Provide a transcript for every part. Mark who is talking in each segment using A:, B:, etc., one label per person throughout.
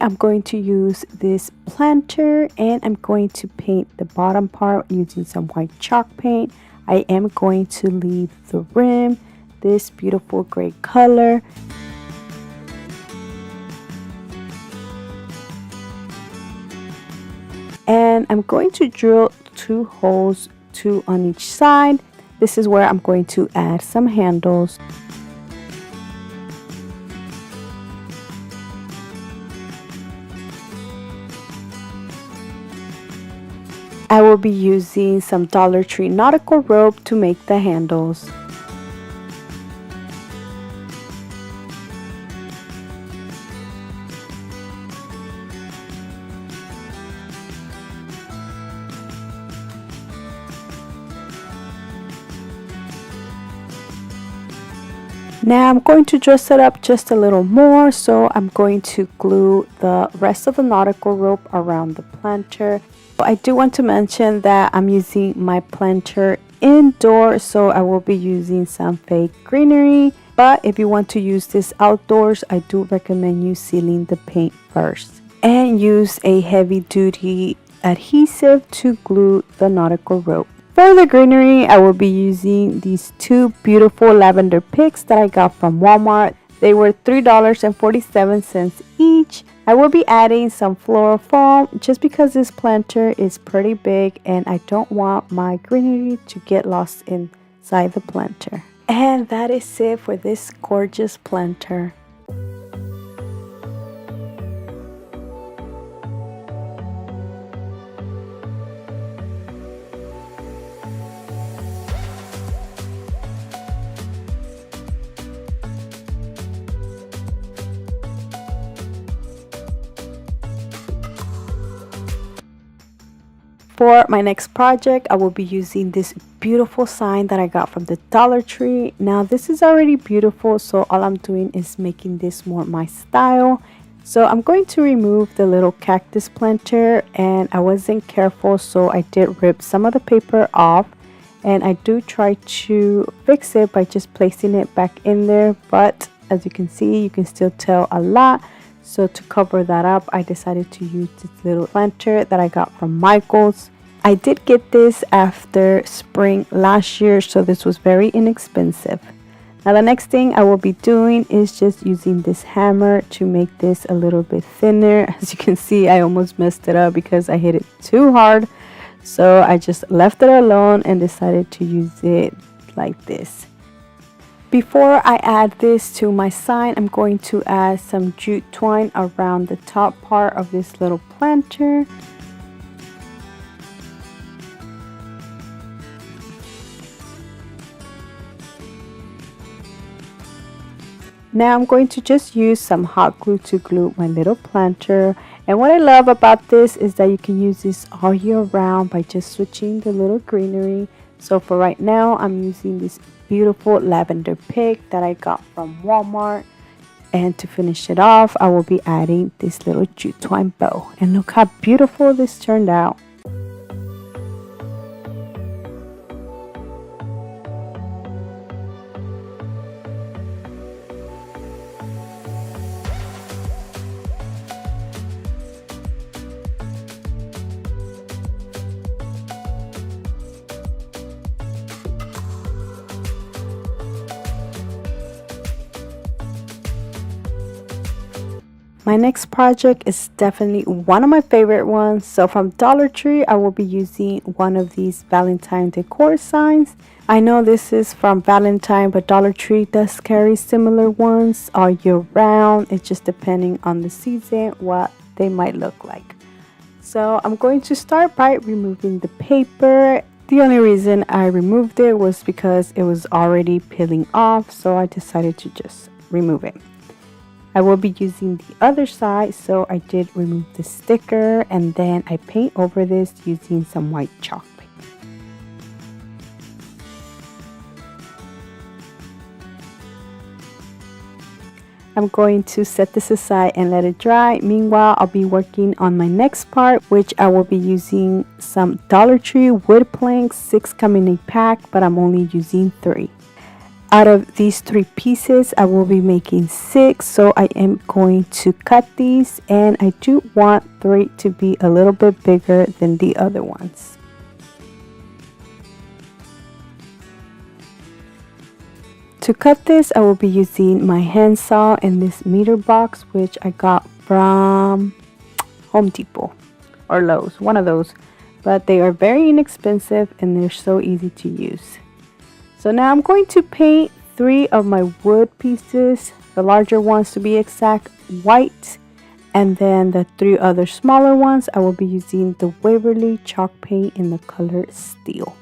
A: I'm going to use this planter and I'm going to paint the bottom part using some white chalk paint. I am going to leave the rim this beautiful gray color. And I'm going to drill 2 holes, 2 on each side. This is where I'm going to add some handles. I will be using some Dollar Tree nautical rope to make the handles. Now I'm going to dress it up just a little more, so I'm going to glue the rest of the nautical rope around the planter. I do want to mention that I'm using my planter indoors, so I will be using some fake greenery. But if you want to use this outdoors, I do recommend you sealing the paint first. And use a heavy duty adhesive to glue the nautical rope. For the greenery, I will be using these 2 beautiful lavender picks that I got from Walmart. They were $3.47 each. I will be adding some floral foam just because this planter is pretty big and I don't want my greenery to get lost inside the planter. And that is it for this gorgeous planter. For my next project, I will be using this beautiful sign that I got from the Dollar Tree. Now this is already beautiful, so all I'm doing is making this more my style. So I'm going to remove the little cactus planter, and I wasn't careful, so I did rip some of the paper off. And I do try to fix it by just placing it back in there, but as you can see, you can still tell a lot. So to cover that up, I decided to use this little planter that I got from Michael's. I did get this after spring last year, so this was very inexpensive. Now the next thing I will be doing is just using this hammer to make this a little bit thinner. As you can see, I almost messed it up because I hit it too hard. So I just left it alone and decided to use it like this. Before I add this to my sign, I'm going to add some jute twine around the top part of this little planter. Now I'm going to just use some hot glue to glue my little planter. And what I love about this is that you can use this all year round by just switching the little greenery. So for right now, I'm using this beautiful lavender pick that I got from Walmart. And to finish it off, I will be adding this little jute twine bow. And look how beautiful this turned out. My next project is definitely one of my favorite ones. So from Dollar Tree, I will be using one of these Valentine decor signs. I know this is from Valentine, but Dollar Tree does carry similar ones all year round. It's just depending on the season what they might look like. So I'm going to start by removing the paper. The only reason I removed it was because it was already peeling off, so I decided to just remove it. I will be using the other side, so I did remove the sticker and then I paint over this using some white chalk paint. I'm going to set this aside and let it dry. Meanwhile, I'll be working on my next part, which I will be using some Dollar Tree wood planks, 6 come in a pack, but I'm only using 3. Out of these 3 pieces, I will be making 6, so I am going to cut these, and I do want 3 to be a little bit bigger than the other ones. To cut this, I will be using my handsaw and this meter box, which I got from Home Depot or Lowe's, one of those, but they are very inexpensive and they're so easy to use. So now I'm going to paint 3 of my wood pieces, the larger ones to be exact, white, and then the 3 other smaller ones I will be using the Waverly chalk paint in the color Steel.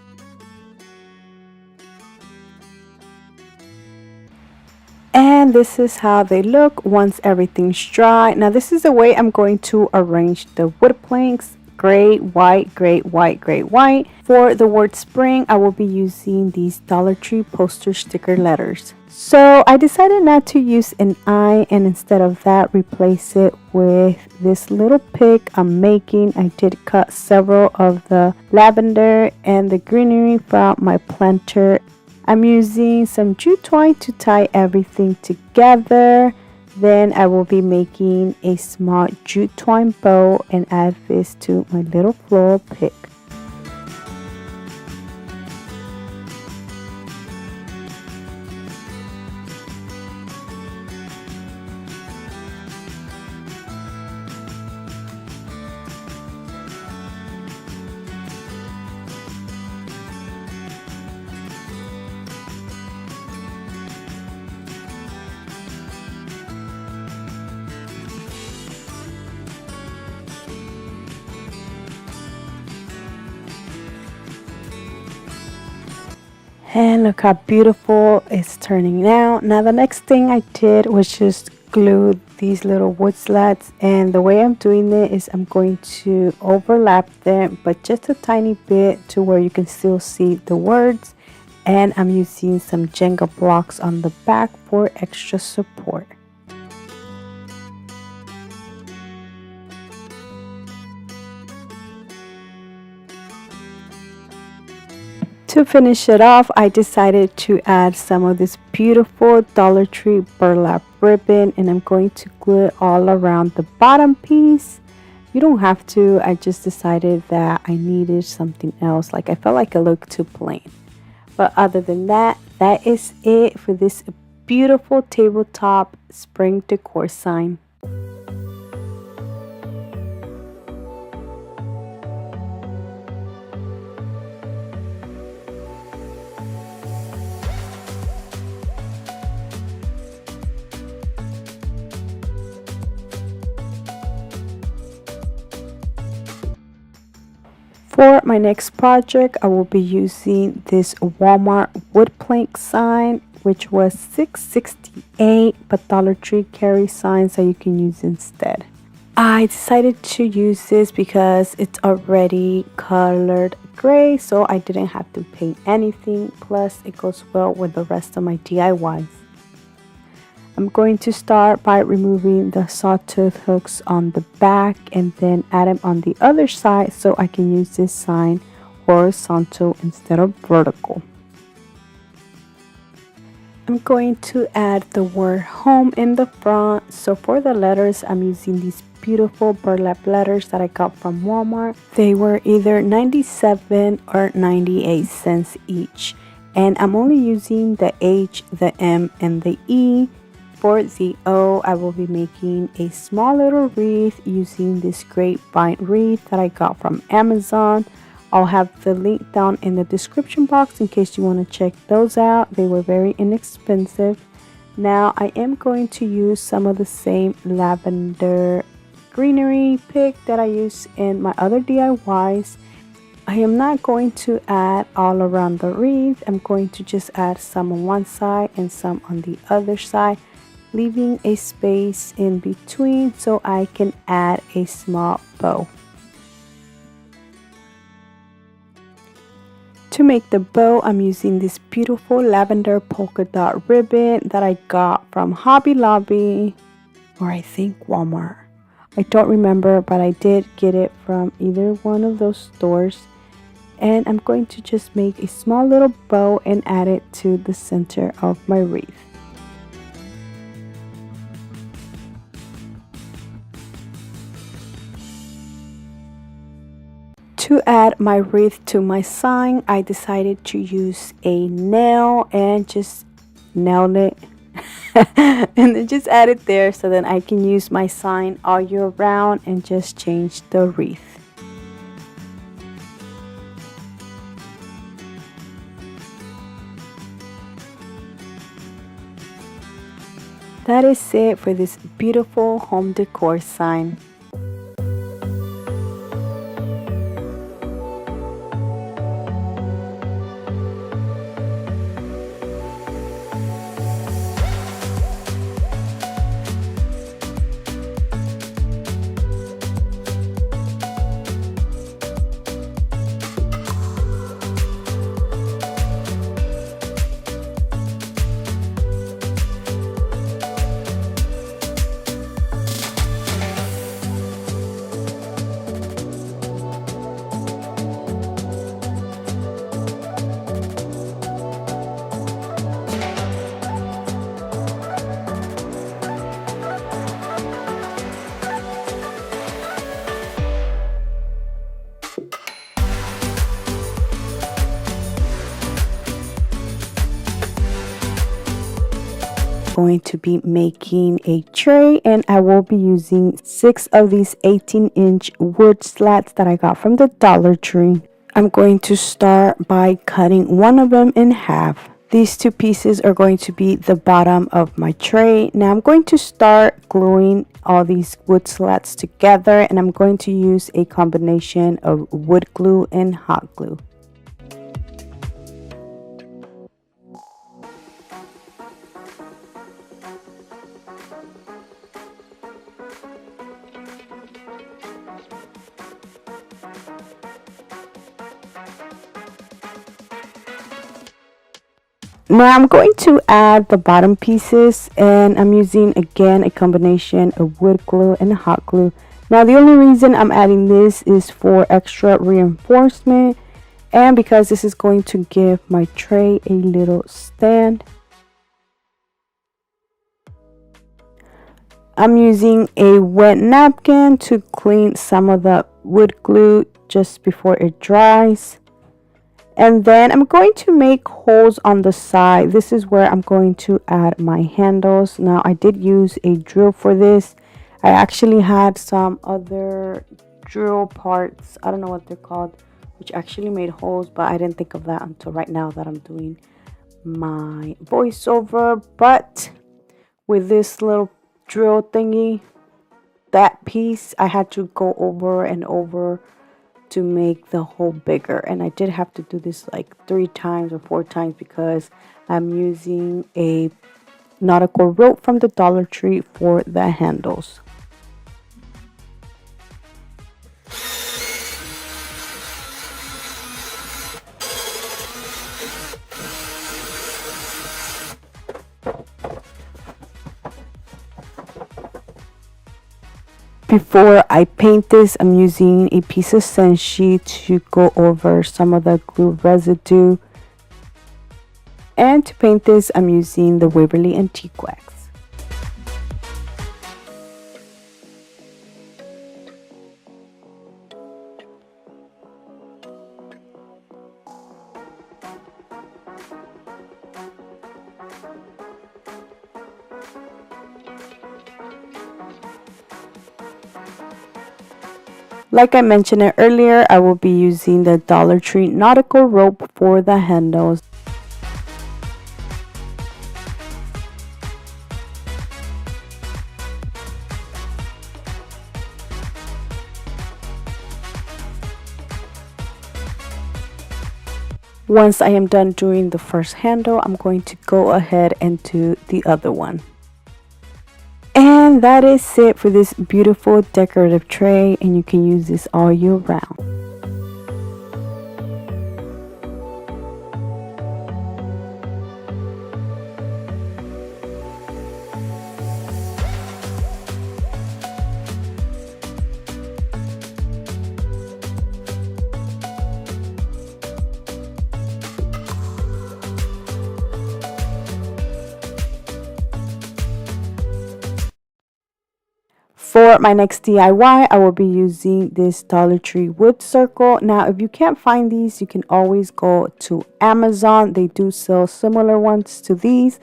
A: And this is how they look once everything's dry. Now this is the way I'm going to arrange the wood planks: gray, white, gray, white, gray, white. For the word spring, I will be using these Dollar Tree poster sticker letters. So I decided not to use an eye, and instead of that, replace it with this little pick I'm making. I did cut several of the lavender and the greenery from my planter. I'm using some jute twine to tie everything together. Then I will be making a small jute twine bow and add this to my little floral pick. And look how beautiful it's turning out. Now the next thing I did was just glue these little wood slats, and the way I'm doing it is I'm going to overlap them, but just a tiny bit to where you can still see the words, and I'm using some Jenga blocks on the back for extra support. To finish it off, I decided to add some of this beautiful Dollar Tree burlap ribbon, and I'm going to glue it all around the bottom piece. You don't have to, I just decided that I needed something else. Like I felt like it looked too plain. But other than that, that is it for this beautiful tabletop spring decor sign. For my next project, I will be using this Walmart wood plank sign, which was $6.68, but Dollar Tree carries signs that you can use instead. I decided to use this because it's already colored gray, so I didn't have to paint anything. Plus, it goes well with the rest of my DIYs. I'm going to start by removing the sawtooth hooks on the back and then add them on the other side so I can use this sign horizontal instead of vertical. I'm going to add the word home in the front. So for the letters, I'm using these beautiful burlap letters that I got from Walmart. They were either 97 or 98 cents each. And I'm only using the H, the M, and the E. For the O, I will be making a small little wreath using this grapevine wreath that I got from Amazon. I'll have the link down in the description box in case you want to check those out. They were very inexpensive. Now I am going to use some of the same lavender greenery pick that I use in my other DIYs. I am not going to add all around the wreath. I'm going to just add some on one side and some on the other side, leaving a space in between so I can add a small bow. To make the bow, I'm using this beautiful lavender polka dot ribbon that I got from Hobby Lobby, or I think Walmart. I don't remember, but I did get it from either one of those stores. and I'm going to just make a small little bow and add it to the center of my wreath. To add my wreath to my sign, I decided to use a nail and just nailed it and then just add it there so then I can use my sign all year round and just change the wreath. That is it for this beautiful home decor sign. Going to be making a tray, and I will be using 6 of these 18-inch wood slats that I got from the Dollar Tree. I'm going to start by cutting one of them in half. These 2 pieces are going to be the bottom of my tray. Now I'm going to start gluing all these wood slats together, and I'm going to use a combination of wood glue and hot glue. Now I'm going to add the bottom pieces, and I'm using again a combination of wood glue and hot glue. Now the only reason I'm adding this is for extra reinforcement and because this is going to give my tray a little stand. I'm using a wet napkin to clean some of the wood glue just before it dries. And then I'm going to make holes on the side. This is where I'm going to add my handles. Now I did use a drill for this. I actually had some other drill parts, I don't know what they're called, which actually made holes, but I didn't think of that until right now that I'm doing my voiceover. But with this little drill thingy, that piece I had to go over and over to make the hole bigger, and I did have to do this like 3 times or 4 times because I'm using a nautical rope from the Dollar Tree for the handles. Before I paint this, I'm using a piece of senshi to go over some of the glue residue. And to paint this, I'm using the Waverly Antique Wax. Like I mentioned it earlier, I will be using the Dollar Tree nautical rope for the handles. Once I am done doing the first handle, I'm going to go ahead and do the other one. And that is it for this beautiful decorative tray, and you can use this all year round. For my next DIY, I will be using this Dollar Tree wood circle. Now, if you can't find these, you can always go to Amazon. They do sell similar ones to these.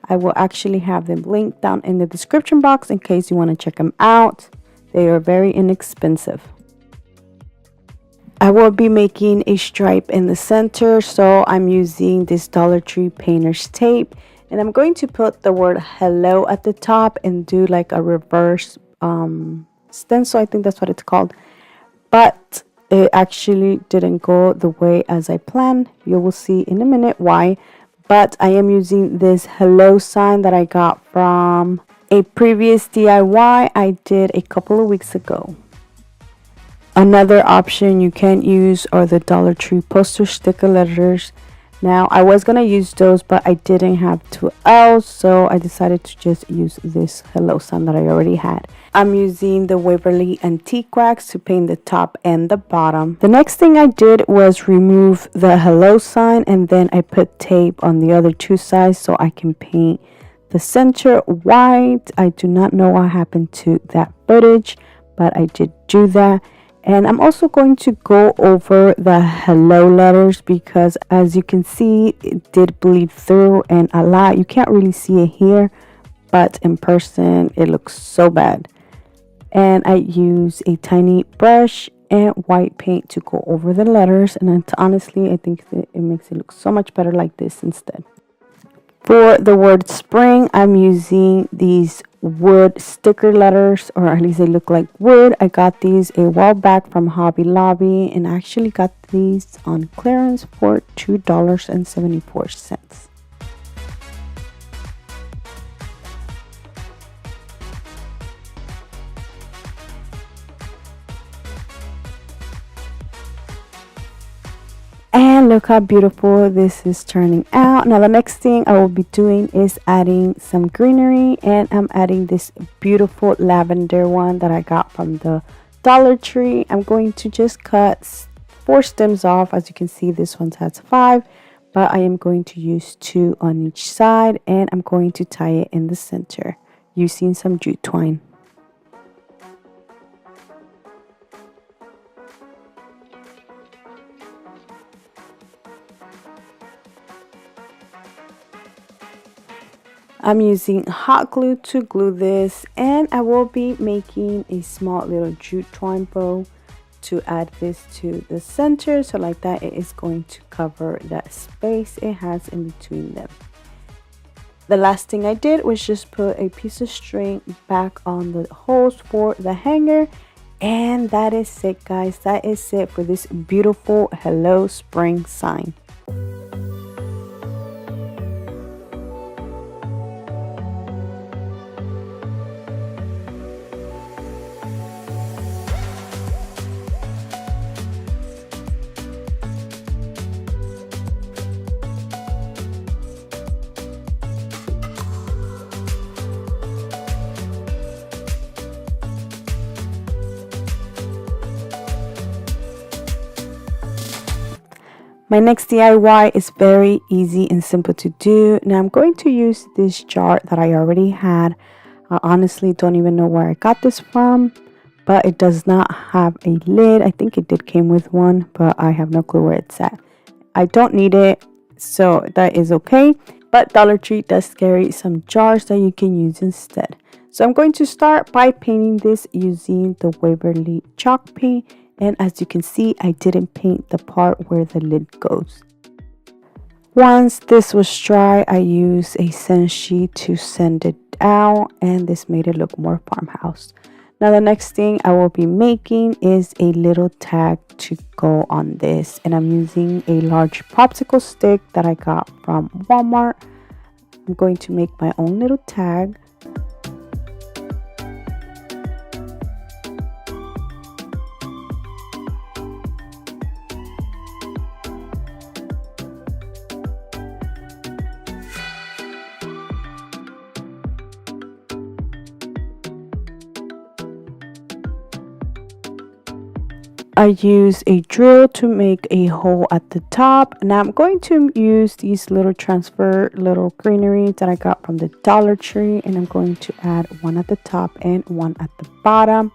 A: I will actually have them linked down in the description box in case you want to check them out. They are very inexpensive. I will be making a stripe in the center, so I'm using this Dollar Tree painter's tape, and I'm going to put the word hello at the top and do like a reverse stencil. I think that's what it's called, but it actually didn't go the way as I planned. You will see in a minute why. But I am using this hello sign that I got from a previous DIY I did a couple of weeks ago. Another option you can use are the Dollar Tree poster sticker letters. Now, I was going to use those, but I didn't have 2Ls, so I decided to just use this hello sign that I already had. I'm using the Waverly Antique Wax to paint the top and the bottom. The next thing I did was remove the hello sign, and then I put tape on the other two sides so I can paint the center white. I do not know what happened to that footage, but I did do that. And I'm also going to go over the hello letters because, as you can see, it did bleed through and a lot. You can't really see it here, but in person it looks so bad. And I use a tiny brush and white paint to go over the letters, and honestly I think that it makes it look so much better like this instead. For the word spring, I'm using these wood sticker letters, or at least they look like wood. I got these a while back from Hobby Lobby, and I actually got these on clearance for $2.74. And look how beautiful this is turning out. Now the next thing I will be doing is adding some greenery, and I'm adding this beautiful lavender one that I got from the Dollar Tree. I'm going to just cut 4 stems off. As you can see, this one has 5, but I am going to use 2 on each side, and I'm going to tie it in the center using some jute twine. I'm using hot glue to glue this, and I will be making a small little jute twine bow to add this to the center, so like that it is going to cover that space it has in between them. The last thing I did was just put a piece of string back on the holes for the hanger, and that is it, guys. That is it for this beautiful Hello Spring sign. My next DIY is very easy and simple to do. Now I'm going to use this jar that I already had. I honestly don't even know where I got this from, but it does not have a lid. I think it did came with one, but I have no clue where it's at. I don't need it, so that is okay. But Dollar Tree does carry some jars that you can use instead. So I'm going to start by painting this using the Waverly chalk paint. And as you can see, I didn't paint the part where the lid goes. Once this was dry, I used a sand sheet to sand it out, and this made it look more farmhouse. Now the next thing I will be making is a little tag to go on this, and I'm using a large popsicle stick that I got from Walmart. I'm going to make my own little tag. I use a drill to make a hole at the top. Now I'm going to use these little transfer little greenery that I got from the Dollar Tree, and I'm going to add one at the top and one at the bottom.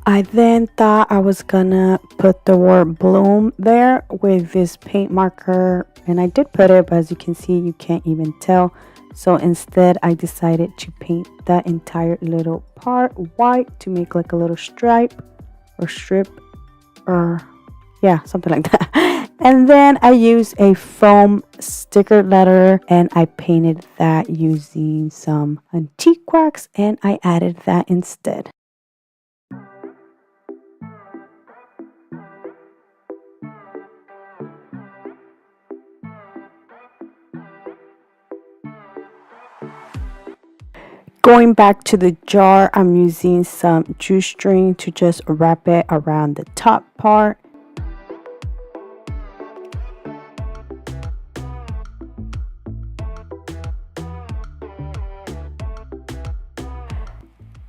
A: I then thought I was gonna put the word bloom there with this paint marker, and I did put it, but as you can see, you can't even tell. So instead, I decided to paint that entire little part white to make like a little stripe or strip, or yeah, something like that. And then I used a foam sticker letter and I painted that using some antique wax, and I added that instead. Going back to the jar, I'm using some juice string to just wrap it around the top part.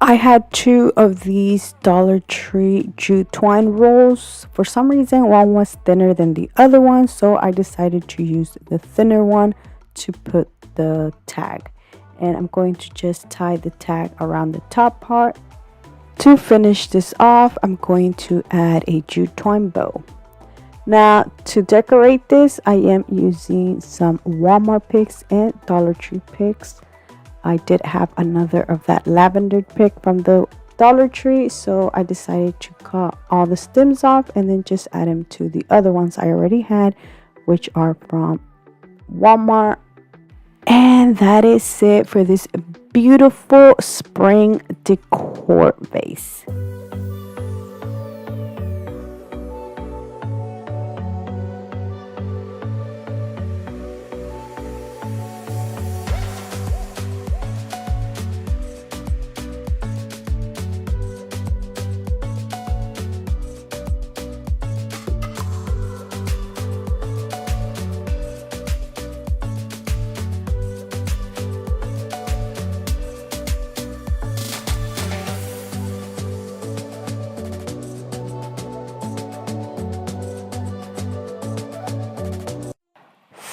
A: I had two of these Dollar Tree jute twine rolls. For some reason, one was thinner than the other one, so I decided to use the thinner one to put the tag. And I'm going to just tie the tag around the top part. To finish this off, I'm going to add a jute twine bow. Now, to decorate this, I am using some Walmart picks and Dollar Tree picks. I did have another of that lavender pick from the Dollar Tree, so I decided to cut all the stems off and then just add them to the other ones I already had, which are from Walmart. And that is it for this beautiful spring decor vase.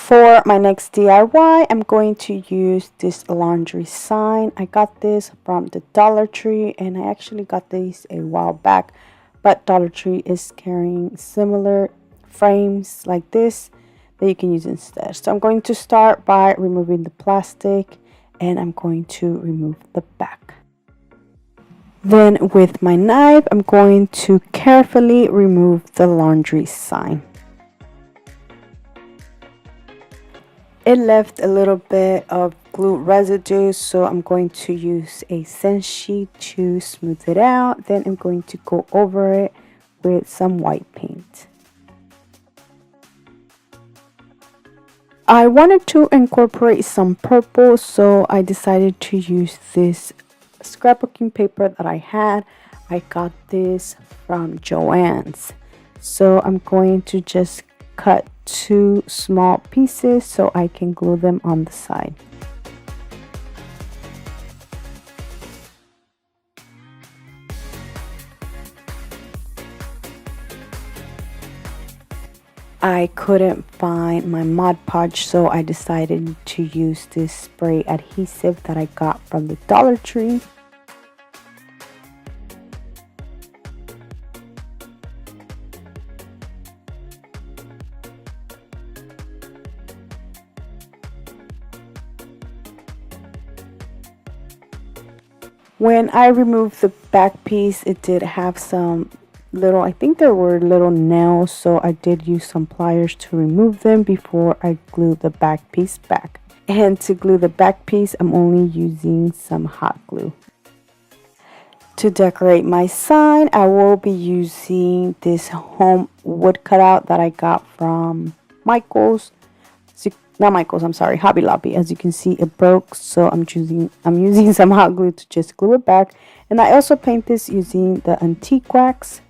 A: For my next DIY, I'm going to use this laundry sign. I got this from the Dollar Tree, and I actually got these a while back, but Dollar Tree is carrying similar frames like this that you can use instead. So I'm going to start by removing the plastic, and I'm going to remove the back. Then with my knife, I'm going to carefully remove the laundry sign. It left a little bit of glue residue, so I'm going to use a scent sheet to smooth it out. Then I'm going to go over it with some white paint. I wanted to incorporate some purple, so I decided to use this scrapbooking paper that I had. I got this from Joann's. So I'm going to just cut 2 small pieces so I can glue them on the side. I couldn't find my Mod Podge, so I decided to use this spray adhesive that I got from the Dollar Tree. When I removed the back piece, it did have some little, I think there were little nails, so I did use some pliers to remove them before I glued the back piece back. And to glue the back piece, I'm only using some hot glue. To decorate my sign, I will be using this home wood cutout that I got from Michael's. Not Michael's, I'm sorry, Hobby Lobby. As you can see, it broke, so I'm using some hot glue to just glue it back. And I also paint this using the antique wax.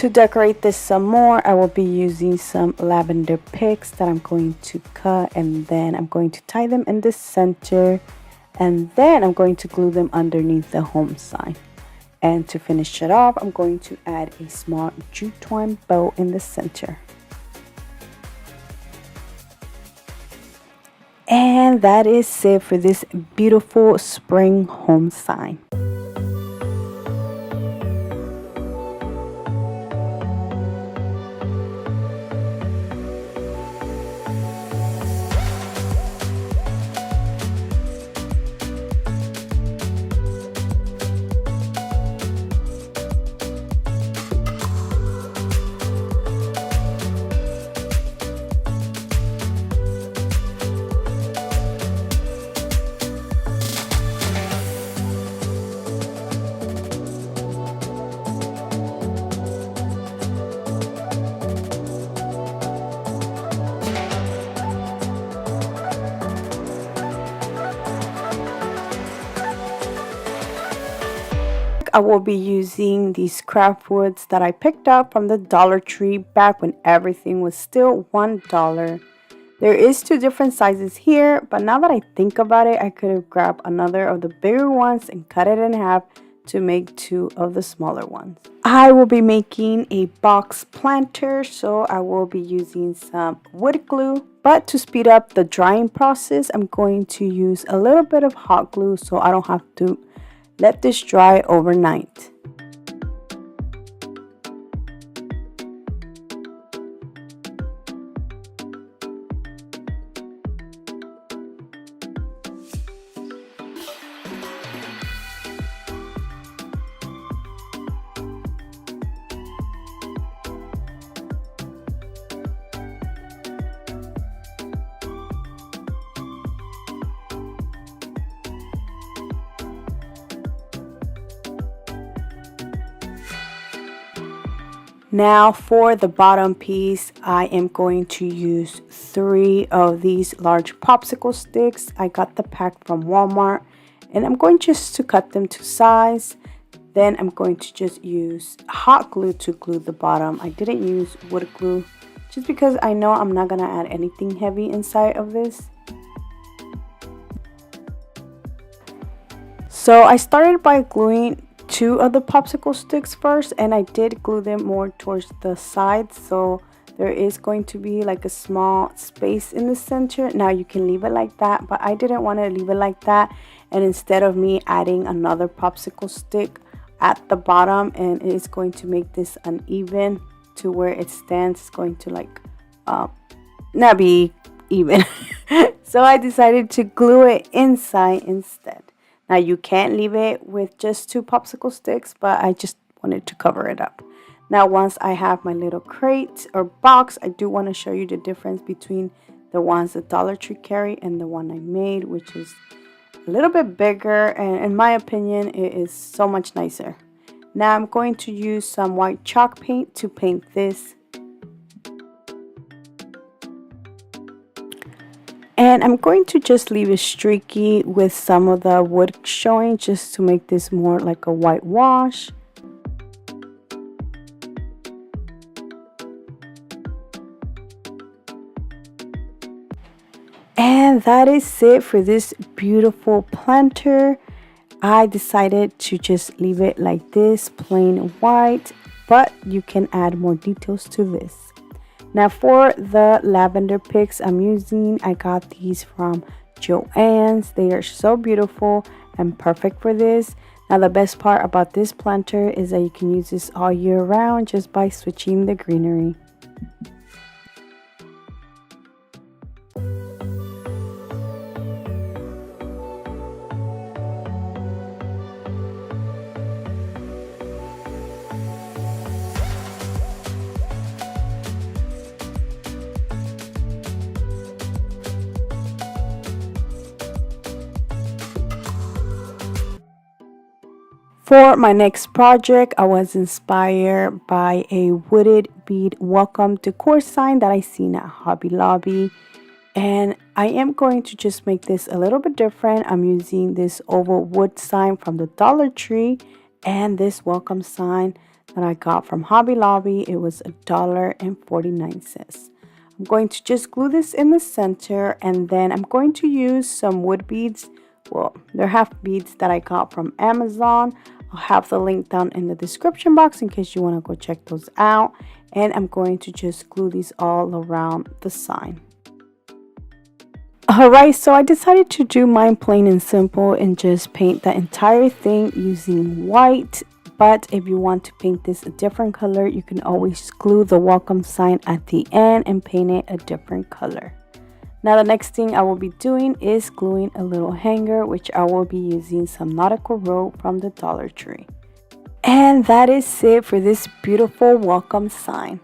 A: To decorate this some more, I will be using some lavender picks that I'm going to cut, and then I'm going to tie them in the center, and then I'm going to glue them underneath the home sign. And to finish it off, I'm going to add a small jute twine bow in the center. And that is it for this beautiful spring home sign. I will be using these craft woods that I picked up from the Dollar Tree back when everything was still $1. There is two different sizes here, but now that I think about it, I could have grabbed another of the bigger ones and cut it in half to make two of the smaller ones. I will be making a box planter, so I will be using some wood glue. But to speed up the drying process, I'm going to use a little bit of hot glue so I don't have to let this dry overnight. Now for the bottom piece, I am going to use 3 of these large popsicle sticks. I got the pack from Walmart, and I'm going just to cut them to size. Then I'm going to just use hot glue to glue the bottom. I didn't use wood glue just because I know I'm not gonna add anything heavy inside of this. So I started by gluing 2 of the popsicle sticks first, and I did glue them more towards the sides, so there is going to be like a small space in the center. Now you can leave it like that, but I didn't want to leave it like that, and instead of me adding another popsicle stick at the bottom, and it is going to make this uneven to where it stands, it's going to like not be even. So I decided to glue it inside instead. Now you can't leave it with just 2 popsicle sticks, but I just wanted to cover it up. Now once I have my little crate or box, I do want to show you the difference between the ones the Dollar Tree carry and the one I made, which is a little bit bigger, and in my opinion it is so much nicer. Now I'm going to use some white chalk paint to paint this. And I'm going to just leave it streaky with some of the wood showing, just to make this more like a white wash. And that is it for this beautiful planter. I decided to just leave it like this, plain white, but you can add more details to this. Now for the lavender picks I'm using, I got these from Joann's. They are so beautiful and perfect for this. Now the best part about this planter is that you can use this all year round just by switching the greenery. For my next project, I was inspired by a wooded bead welcome decor sign that I seen at Hobby Lobby. And I am going to just make this a little bit different. I'm using this oval wood sign from the Dollar Tree and this welcome sign that I got from Hobby Lobby. It was $1.49. I'm going to just glue this in the center, and then I'm going to use some wood beads. Well, they're half beads that I got from Amazon. I'll have the link down in the description box in case you want to go check those out. And I'm going to just glue these all around the sign. Alright, so I decided to do mine plain and simple and just paint the entire thing using white. But if you want to paint this a different color, you can always glue the welcome sign at the end and paint it a different color. Now the next thing I will be doing is gluing a little hanger, which I will be using some nautical rope from the Dollar Tree. And that is it for this beautiful welcome sign.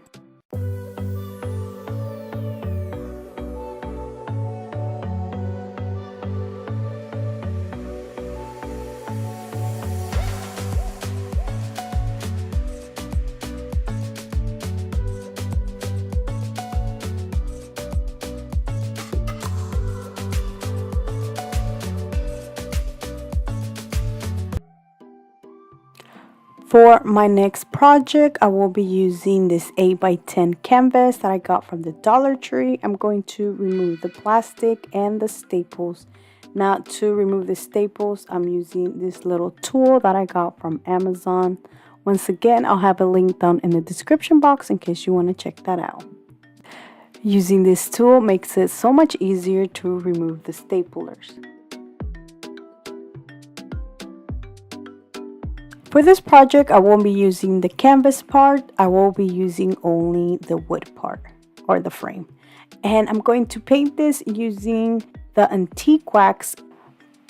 A: For my next project, I will be using this 8x10 canvas that I got from the Dollar Tree. I'm going to remove the plastic and the staples. Now to remove the staples, I'm using this little tool that I got from Amazon. Once again, I'll have a link down in the description box in case you want to check that out. Using this tool makes it so much easier to remove the staplers. For this project, I won't be using the canvas part. I will be using only the wood part or the frame. And I'm going to paint this using the antique wax,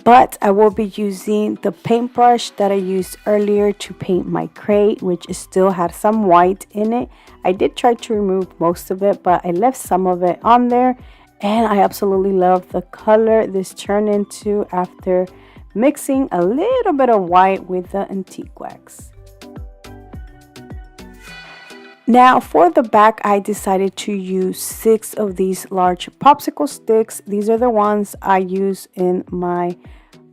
A: but I will be using the paintbrush that I used earlier to paint my crate, which still had some white in it. I did try to remove most of it, but I left some of it on there. And I absolutely love the color this turned into after mixing a little bit of white with the antique wax. Now for the back, I decided to use 6 of these large popsicle sticks. These are the ones I use in my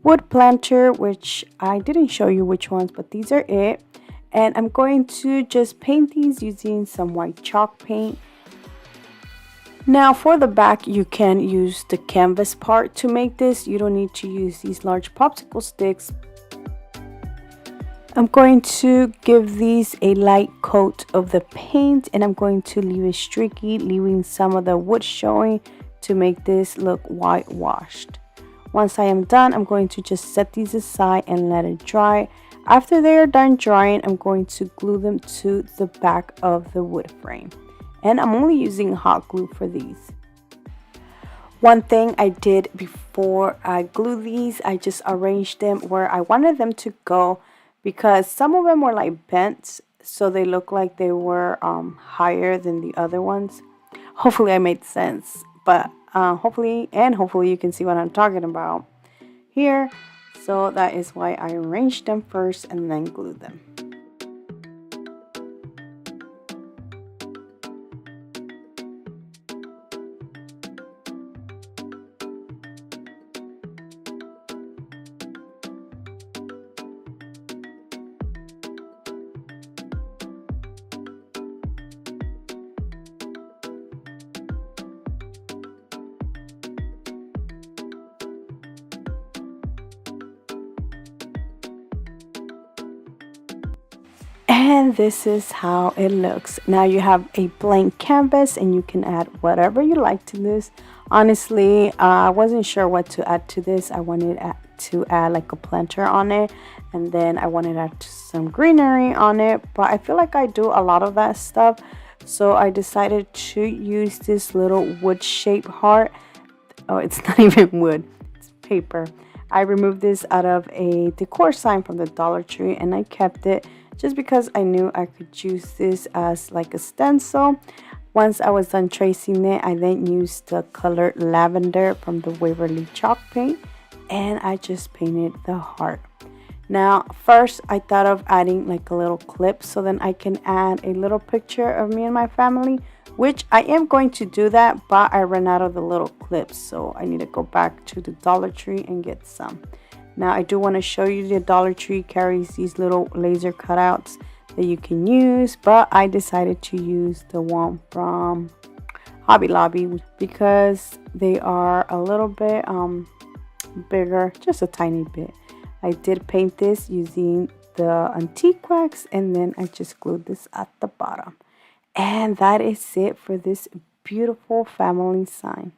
A: wood planter, which I didn't show you which ones, but these are it. And I'm going to just paint these using some white chalk paint. Now for the back, you can use the canvas part to make this. You don't need to use these large popsicle sticks. I'm going to give these a light coat of the paint, and I'm going to leave it streaky, leaving some of the wood showing to make this look whitewashed. Once I am done, I'm going to just set these aside and let it dry. After they are done drying, I'm going to glue them to the back of the wood frame. And I'm only using hot glue for these. One thing I did before I glue these, I just arranged them where I wanted them to go, because some of them were like bent, so they look like they were higher than the other ones. Hopefully I made sense, but hopefully you can see what I'm talking about here. So that is why I arranged them first and then glued them. And this is how it looks. Now you have a blank canvas and you can add whatever you like to this. Honestly, I wasn't sure what to add to this. I wanted to add like a planter on it, and then I wanted to add some greenery on it, but I feel like I do a lot of that stuff. So I decided to use this little wood shaped heart. Oh, it's not even wood, it's paper. I removed this out of a decor sign from the Dollar Tree, and I kept it just because I knew I could use this as like a stencil. Once I was done tracing it, I then used the color lavender from the Waverly chalk paint, and I just painted the heart. Now first I thought of adding like a little clip so then I can add a little picture of me and my family, which I am going to do that, but I ran out of the little clips, so I need to go back to the Dollar Tree and get some. Now I do want to show you the Dollar Tree carries these little laser cutouts that you can use, but I decided to use the one from Hobby Lobby because they are a little bit bigger, just a tiny bit. I did paint this using the antique wax, and then I just glued this at the bottom. And that is it for this beautiful family sign.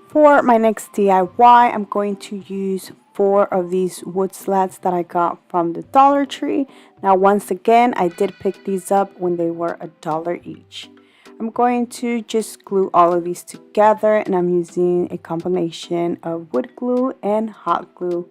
A: For my next DIY, I'm going to use 4 of these wood slats that I got from the Dollar Tree. Now, once again, I did pick these up when they were $1 each. I'm going to just glue all of these together, and I'm using a combination of wood glue and hot glue.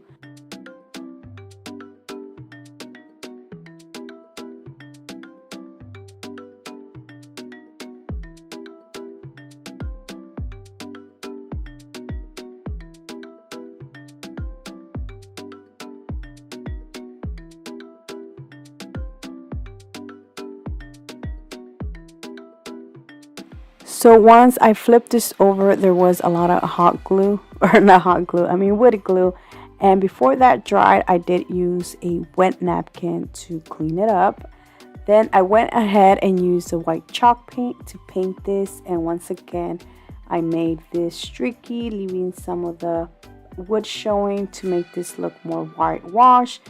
A: So once I flipped this over, there was a lot of hot glue, or not hot glue, I mean wood glue. And before that dried, I did use a wet napkin to clean it up. Then I went ahead and used a white chalk paint to paint this. And once again, I made this streaky, leaving some of the wood showing to make this look more whitewashed.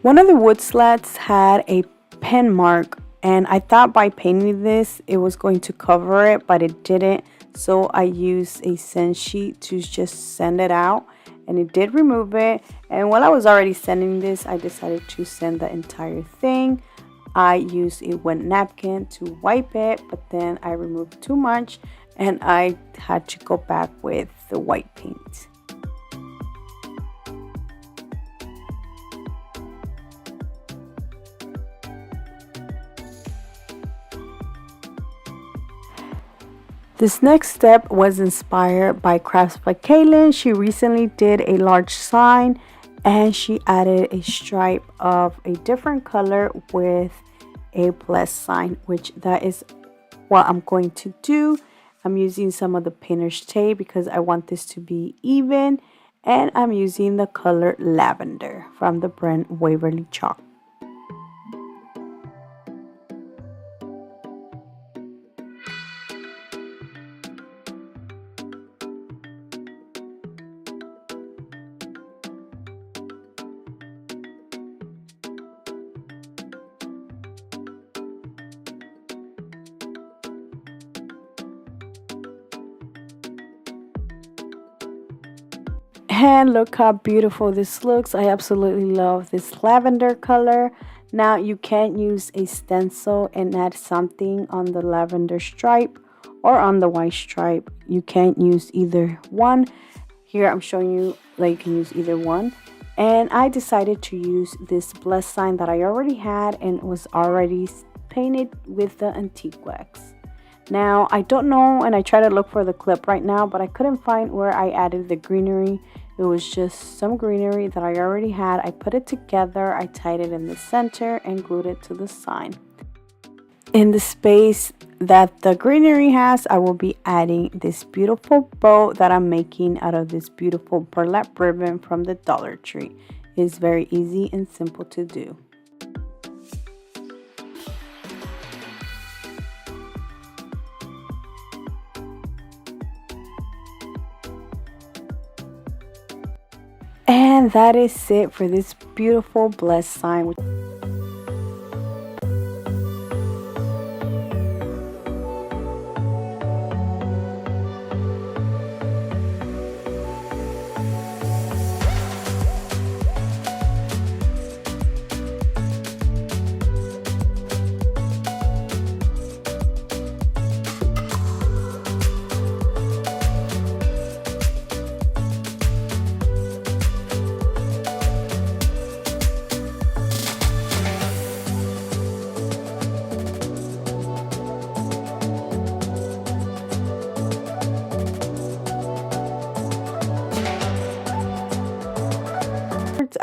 A: One of the wood slats had a pen mark, and I thought by painting this it was going to cover it, but it didn't. So I used a sand sheet to just sand it out, and it did remove it. And while I was already sanding this, I decided to sand the entire thing. I used a wet napkin to wipe it, but then I removed too much and I had to go back with the white paint. This next step was inspired by Crafts by Kaylin. She recently did a large sign and she added a stripe of a different color with a bless sign, which that is what I'm going to do. I'm using some of the painter's tape because I want this to be even, and I'm using the color lavender from the brand Waverly Chalk. And look how beautiful this looks. I absolutely love this lavender color. Now you can use a stencil and add something on the lavender stripe or on the white stripe. You can use either one. Here I'm showing you that you can use either one. And I decided to use this bless sign that I already had and was already painted with the antique wax. Now I don't know, and I try to look for the clip right now, but I couldn't find where I added the greenery. It was just some greenery that I already had. I put it together, I tied it in the center and glued it to the sign. In the space that the greenery has, I will be adding this beautiful bow that I'm making out of this beautiful burlap ribbon from the Dollar Tree. It's very easy and simple to do. And that is it for this beautiful blessed sign.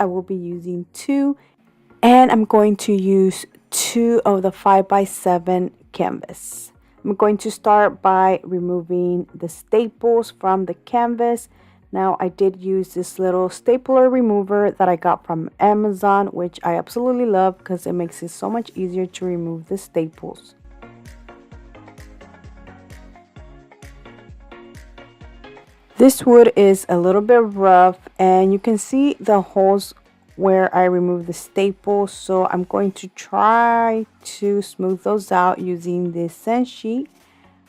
A: I will be using 2, and I'm going to use 2 of the 5x7 canvas. I'm going to start by removing the staples from the canvas. Now I did use this little stapler remover that I got from Amazon, which I absolutely love because it makes it so much easier to remove the staples. This wood is a little bit rough and you can see the holes where I removed the staples, so I'm going to try to smooth those out using this sand sheet.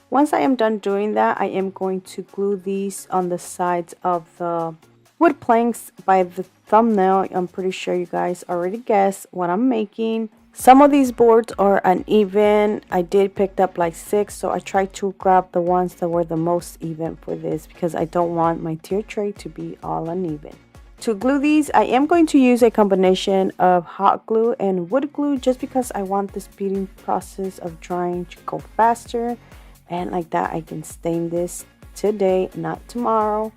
A: Once I am done doing that, I am going to glue these on the sides of the wood planks. By the thumbnail, I'm pretty sure you guys already guessed what I'm making. Some of these boards are uneven. I did pick up like 6, so I tried to grab the ones that were the most even for this because I don't want my tier tray to be all uneven. To glue these, I am going to use a combination of hot glue and wood glue just because I want the speeding process of drying to go faster. And like that, I can stain this today, not tomorrow.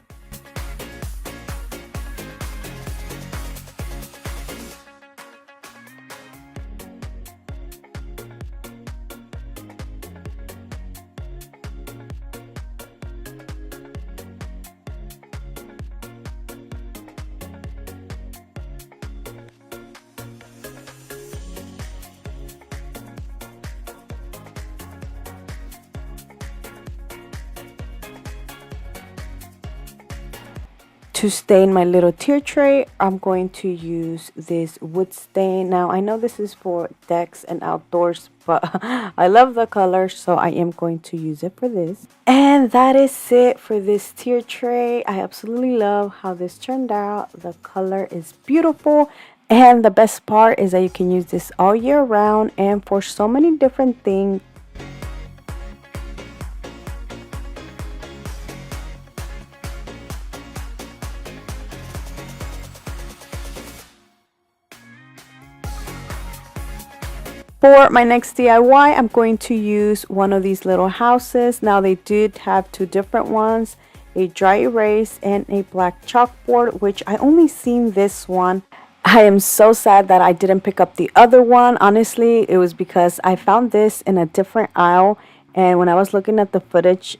A: To stain my little tier tray, I'm going to use this wood stain. Now I know this is for decks and outdoors, but I love the color, so I am going to use it for this. And that is it for this tier tray. I absolutely love how this turned out. The color is beautiful, and the best part is that you can use this all year round and for so many different things. For my next DIY, I'm going to use one of these little houses. Now they did have 2 different ones, a dry erase and a black chalkboard, which I only seen this one. I am so sad that I didn't pick up the other one. Honestly, it was because I found this in a different aisle, and when I was looking at the footage,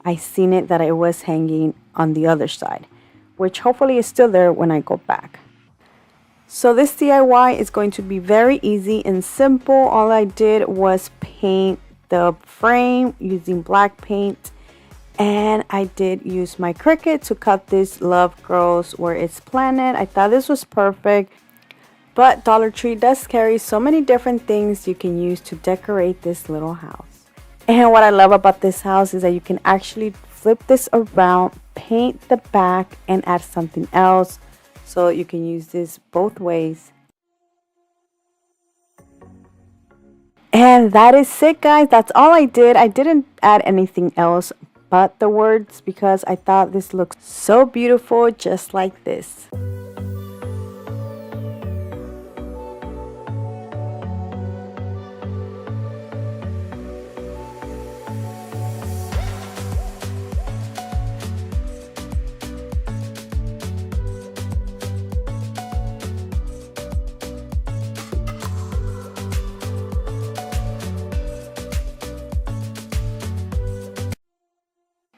A: I seen it that it was hanging on the other side, which hopefully is still there when I go back. So this DIY is going to be very easy and simple. All I did was paint the frame using black paint, and I did use my Cricut to cut this love grows where it's planted. I thought this was perfect, but Dollar Tree does carry so many different things you can use to decorate this little house. And what I love about this house is that you can actually flip this around, paint the back, and add something else. So you can use this both ways. And that is it, guys. That's all I did. I didn't add anything else but the words because I thought this looked so beautiful just like this.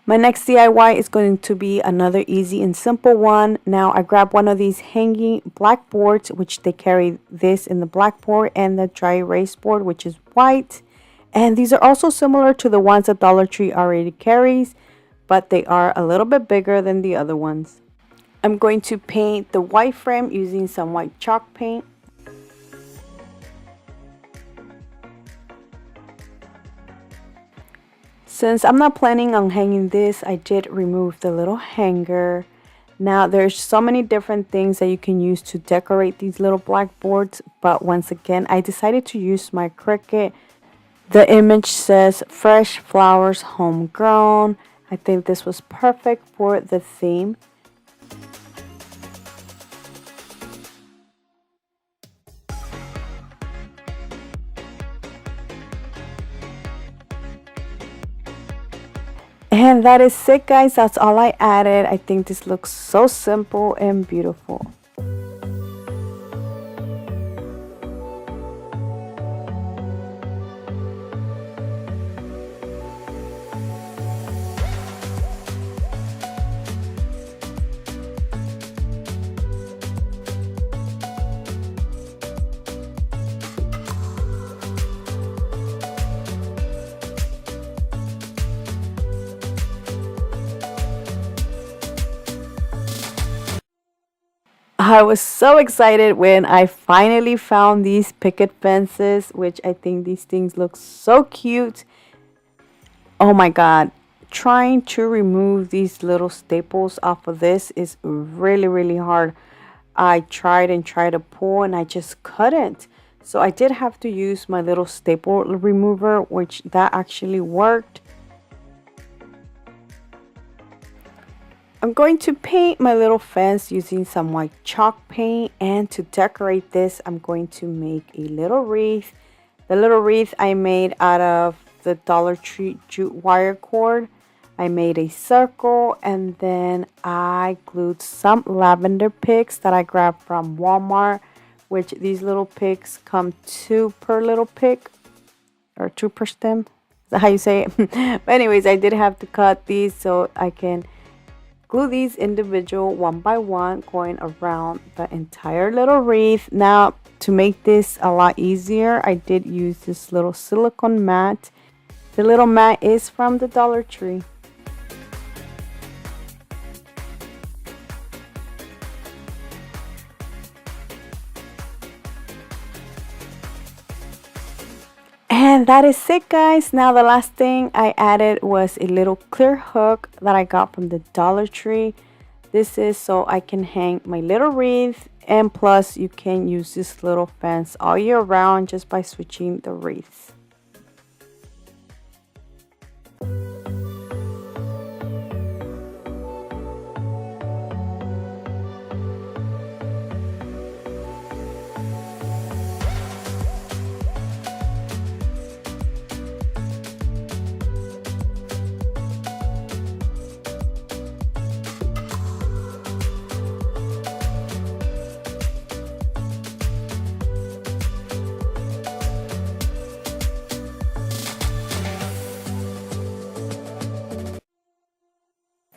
A: My next DIY is going to be another easy and simple one. Now I grabbed one of these hanging blackboards, which they carry this in the blackboard, and the dry erase board, which is white. And these are also similar to the ones that Dollar Tree already carries, but they are a little bit bigger than the other ones. I'm going to paint the white frame using some white chalk paint. Since I'm not planning on hanging this, I did remove the little hanger. Now there's so many different things that you can use to decorate these little blackboards, but once again I decided to use my Cricut. The image says fresh flowers homegrown. I think this was perfect for the theme. And that is it, guys. That's all I added. I think this looks so simple and beautiful. I was so excited when I finally found these picket fences, which I think these things look so cute. Oh my god, trying to remove these little staples off of this is really, really hard. I tried and tried to pull and I just couldn't. So I did have to use my little staple remover, which that actually worked. I'm going to paint my little fence using some white chalk paint, and to decorate this I'm going to make a little wreath. The little wreath I made out of the Dollar Tree jute wire cord. I made a circle and then I glued some lavender picks that I grabbed from Walmart, which these little picks come two per little pick or two per stem. Is that how you say it? But anyways, I did have to cut these so I can glue these individual one by one, going around the entire little wreath. Now, to make this a lot easier, I did use this little silicone mat. The little mat is from the Dollar Tree. And that is it, guys. Now the last thing I added was a little clear hook that I got from the Dollar Tree. This is so I can hang my little wreath, and plus you can use this little fence all year round just by switching the wreaths.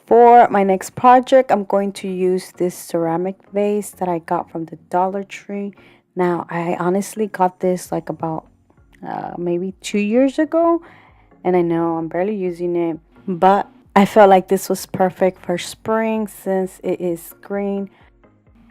A: For my next project, I'm going to use this ceramic vase that I got from the Dollar Tree. Now, I honestly got this like about maybe 2 years ago, and I know I'm barely using it, but I felt like this was perfect for spring since it is green.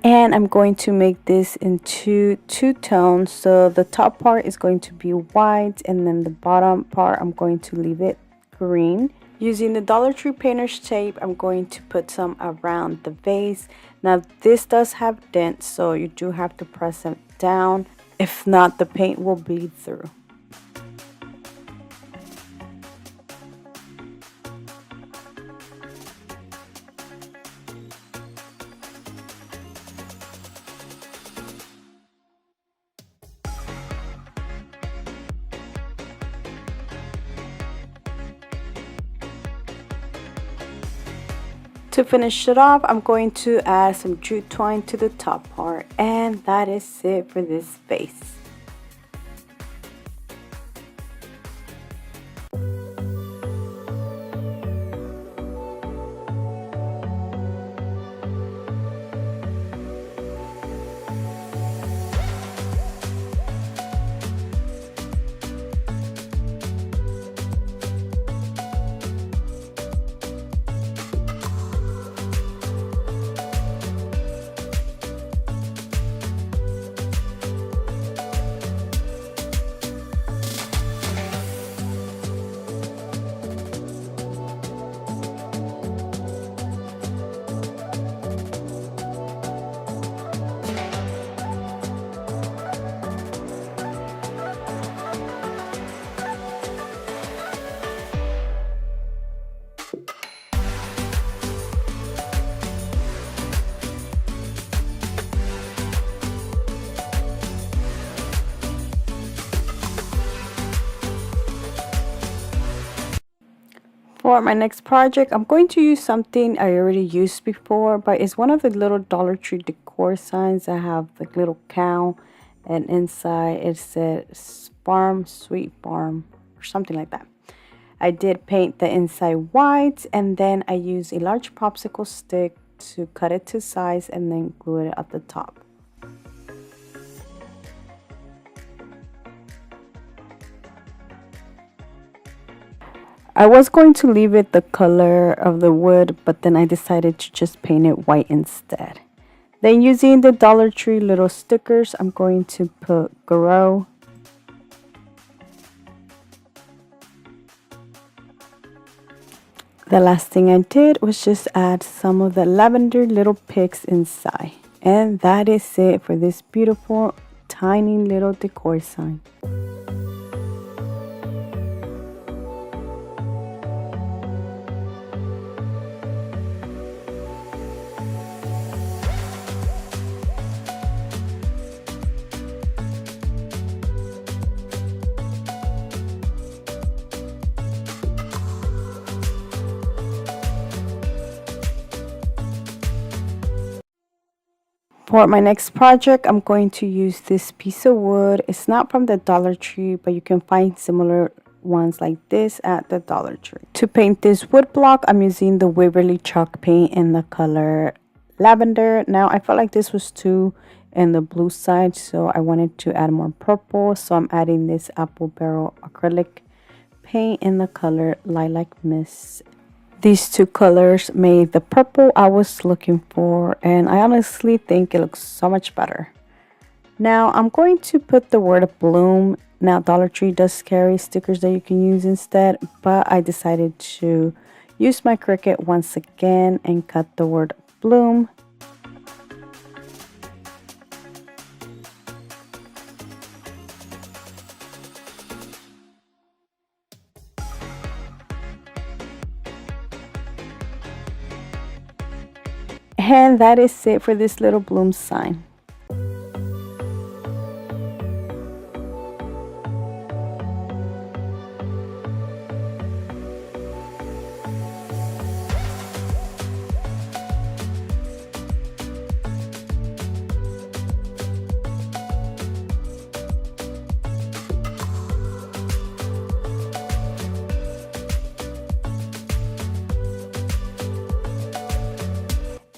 A: And I'm going to make this into two tones. So the top part is going to be white, and then the bottom part I'm going to leave it green. Using the Dollar Tree painter's tape, I'm going to put some around the vase. Now this does have dents, so you do have to press it down. If not, the paint will bleed through. To finish it off, I'm going to add some jute twine to the top part, and that is it for this vase. For my next project, I'm going to use something I already used before, but it's one of the little Dollar Tree decor signs that have the little cow, and inside it says farm, sweet farm, or something like that. I did paint the inside white, and then I used a large popsicle stick to cut it to size and then glue it at the top. I was going to leave it the color of the wood, but then I decided to just paint it white instead. Then using the Dollar Tree little stickers, I'm going to put grow. The last thing I did was just add some of the lavender little pigs inside. And that is it for this beautiful tiny little decor sign. For my next project, I'm going to use this piece of wood. It's not from the Dollar Tree, but you can find similar ones like this at the Dollar Tree. To paint this wood block, I'm using the Waverly chalk paint in the color lavender. Now, I felt like this was too in the blue side, so I wanted to add more purple. So I'm adding this apple barrel acrylic paint in the color lilac mist. These two colors made the purple I was looking for, and I honestly think it looks so much better. Now I'm going to put the word bloom. Now Dollar Tree does carry stickers that you can use instead, but I decided to use my Cricut once again and cut the word bloom. And that is it for this little bloom sign.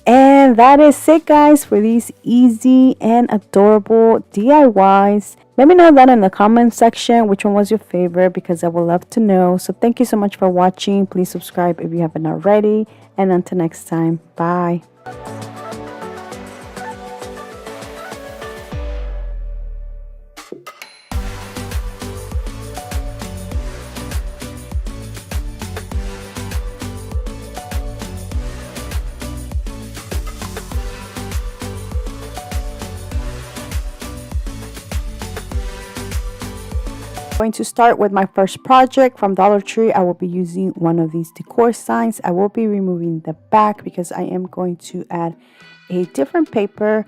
A: And that is it, guys, for these easy and adorable DIYs. Let me know that in the comment section which one was your favorite, because I would love to know. So thank you so much for watching. Please subscribe if you haven't already. And until next time, bye. Going to start with my first project from Dollar Tree. I will be using one of these decor signs. I will be removing the back because I am going to add a different paper.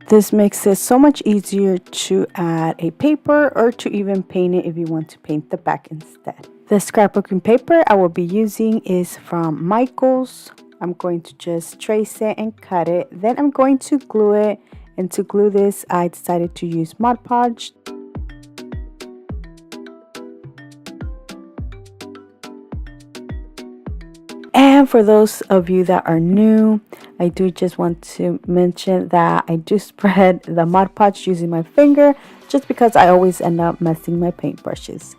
A: This makes it so much easier to add a paper or to even paint it if you want to paint the back instead. The scrapbooking paper I will be using is from Michaels. I'm going to just trace it and cut it. Then I'm going to glue it. And to glue this, I decided to use Mod Podge. And for those of you that are new, I do just want to mention that I do spread the Mod Podge using my finger, just because I always end up messing my paintbrushes.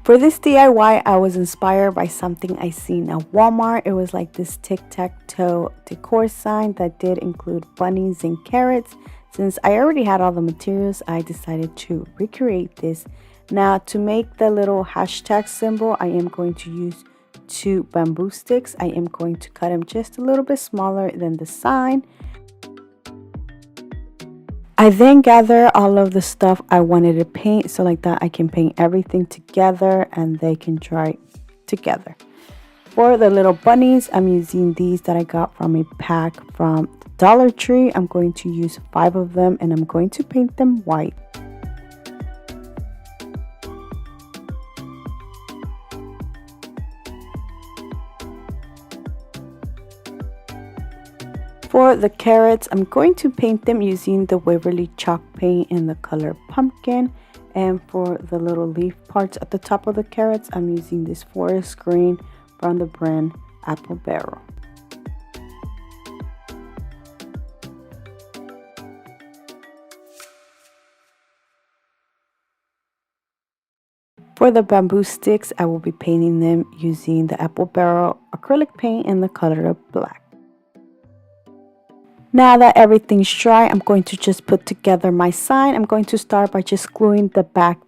A: For this DIY, I was inspired by something I seen at Walmart. It was like this tic-tac-toe decor sign that did include bunnies and carrots. Since I already had all the materials, I decided to recreate this. Now, to make the little hashtag symbol, I am going to use 2 bamboo sticks. I am going to cut them just a little bit smaller than the sign. I then gather all of the stuff I wanted to paint, so like that I can paint everything together and they can dry together. For the little bunnies, I'm using these that I got from a pack from Dollar Tree. I'm going to use 5 of them and I'm going to paint them white. For the carrots, I'm going to paint them using the Waverly chalk paint in the color pumpkin. And for the little leaf parts at the top of the carrots, I'm using this forest green from the brand Apple Barrel. For the bamboo sticks, I will be painting them using the Apple Barrel acrylic paint in the color of black. Now that everything's dry, I'm going to just put together my sign. I'm going to start by just gluing the back.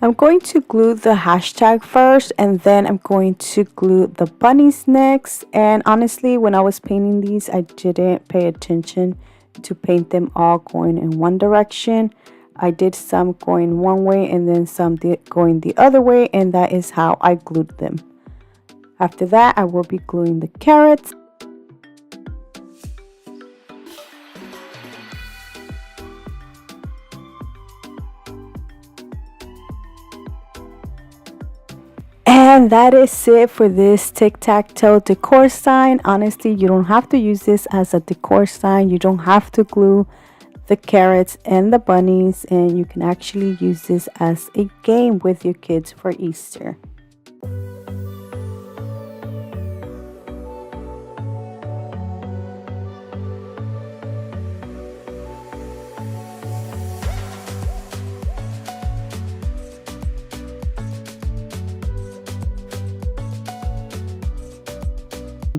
A: I'm going to glue the hashtag first, and then I'm going to glue the bunnies next. And honestly, when I was painting these, I didn't pay attention to paint them all going in one direction. I did some going one way and then some going the other way, and that is how I glued them. After that, I will be gluing the carrots. And that is it for this tic-tac-toe decor sign. Honestly, you don't have to use this as a decor sign. You don't have to glue the carrots and the bunnies, and you can actually use this as a game with your kids for Easter.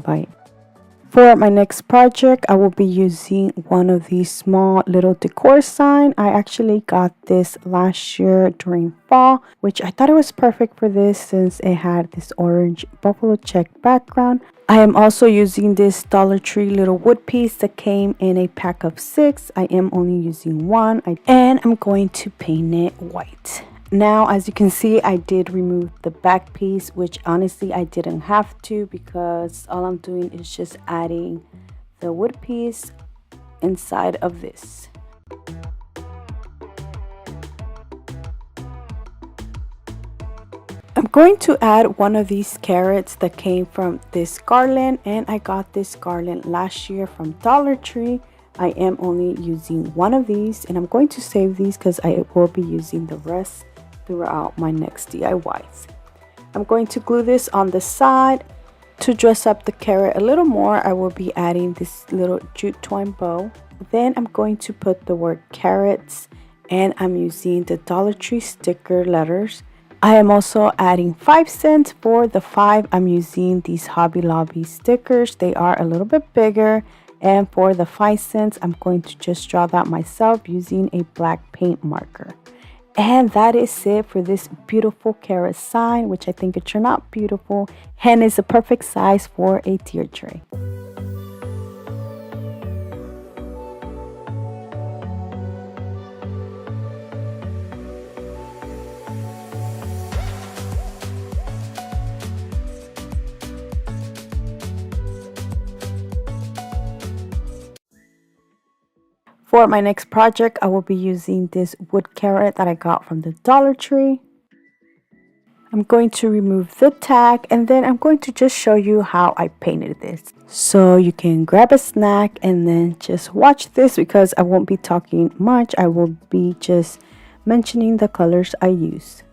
A: Bye. For my next project, I will be using one of these small little decor sign. I actually got this last year during fall, which I thought it was perfect for this since it had this orange buffalo check background. I am also using this Dollar Tree little wood piece that came in a pack of 6. I am only using one, and I'm going to paint it white. Now, as you can see, I did remove the back piece, which honestly I didn't have to, because all I'm doing is just adding the wood piece inside of this. I'm going to add one of these carrots that came from this garland, and I got this garland last year from Dollar Tree. I am only using one of these, and I'm going to save these because I will be using the rest throughout my next DIYs. I'm going to glue this on the side. To dress up the carrot a little more, I will be adding this little jute twine bow. Then I'm going to put the word carrots, and I'm using the Dollar Tree sticker letters. I am also adding 5 cents. For the 5, I'm using these Hobby Lobby stickers. They are a little bit bigger. And for the 5 cents, I'm going to just draw that myself using a black paint marker. And that is it for this beautiful carrot sign, which I think it turned out beautiful and is a perfect size for a tier tray. For my next project, I will be using this wood carrot that I got from the Dollar Tree. I'm going to remove the tag, and then I'm going to just show you how I painted this. So you can grab a snack and then just watch this, because I won't be talking much. I will be just mentioning the colors I use.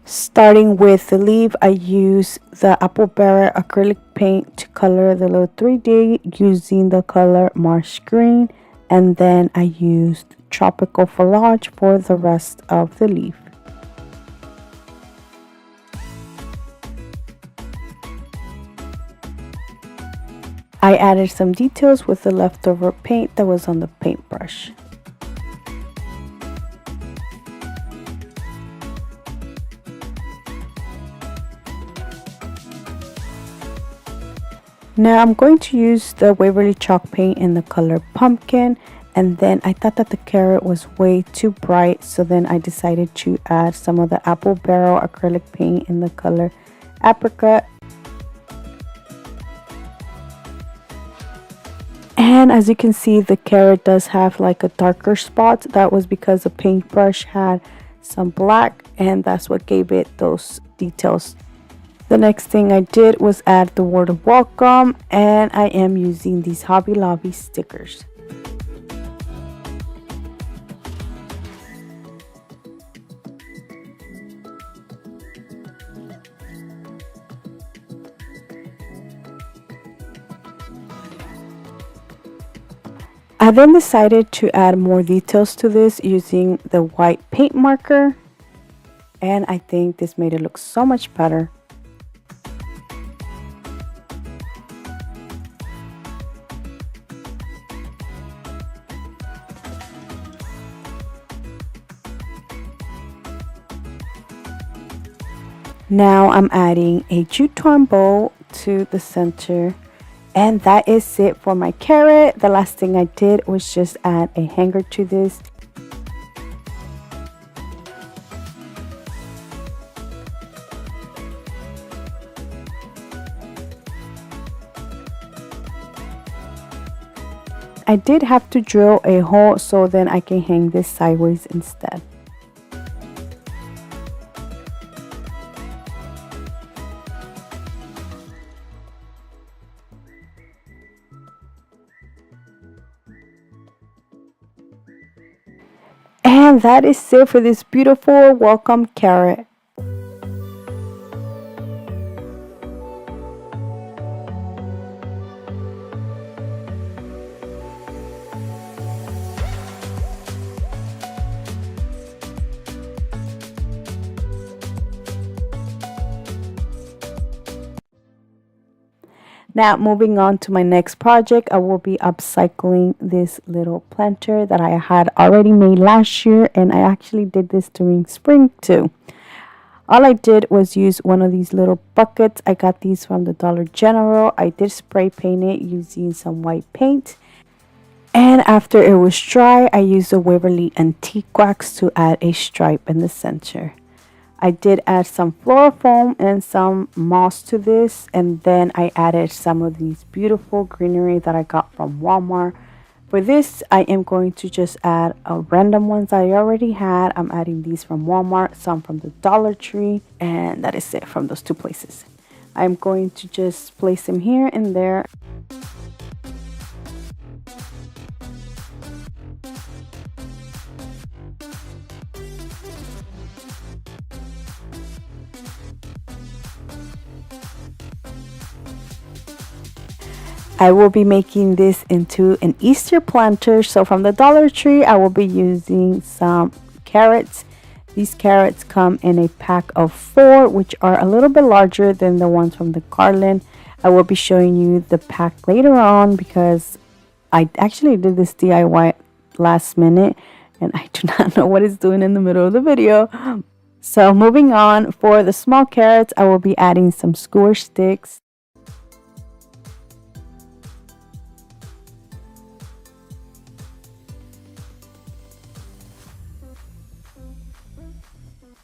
A: Starting with the leaf, I use the Apple Barrel acrylic paint to color the little 3D using the color Marsh Green. And then I used tropical foliage for the rest of the leaf. I added some details with the leftover paint that was on the paintbrush. Now I'm going to use the Waverly chalk paint in the color pumpkin, and then I thought that the carrot was way too bright, so then I decided to add some of the Apple Barrel acrylic paint in the color apricot. And as you can see, the carrot does have like a darker spot. That was because the paintbrush had some black, and that's what gave it those details. The next thing I did was add the word welcome, and I am using these Hobby Lobby stickers. I then decided to add more details to this using the white paint marker. and I think this made it look so much better. Now I'm adding a jute torn bow to the center, and that is it for my carrot. The last thing I did was just add a hanger to this. I did have to drill a hole so then I can hang this sideways instead. And that is it for this beautiful welcome carrot. Now moving on to my next project, I will be upcycling this little planter that I had already made last year, and I actually did this during spring too. All I did was use one of these little buckets. I got these from the Dollar General. I did spray paint it using some white paint. And after it was dry, I used a Waverly Antique Wax to add a stripe in the center. I did add some floral foam and some moss to this, and then I added some of these beautiful greenery that I got from Walmart. For this, I am going to just add random ones I already had. I'm adding these from Walmart, some from the Dollar Tree, and that is it from those two places. I'm going to just place them here and there. I will be making this into an Easter planter. So from the Dollar Tree, I will be using some carrots. These carrots come in a pack of 4, which are a little bit larger than the ones from the garland. I will be showing you the pack later on because I actually did this DIY last minute and I do not know what it's doing in the middle of the video. So moving on, for the small carrots, I will be adding some skewer sticks.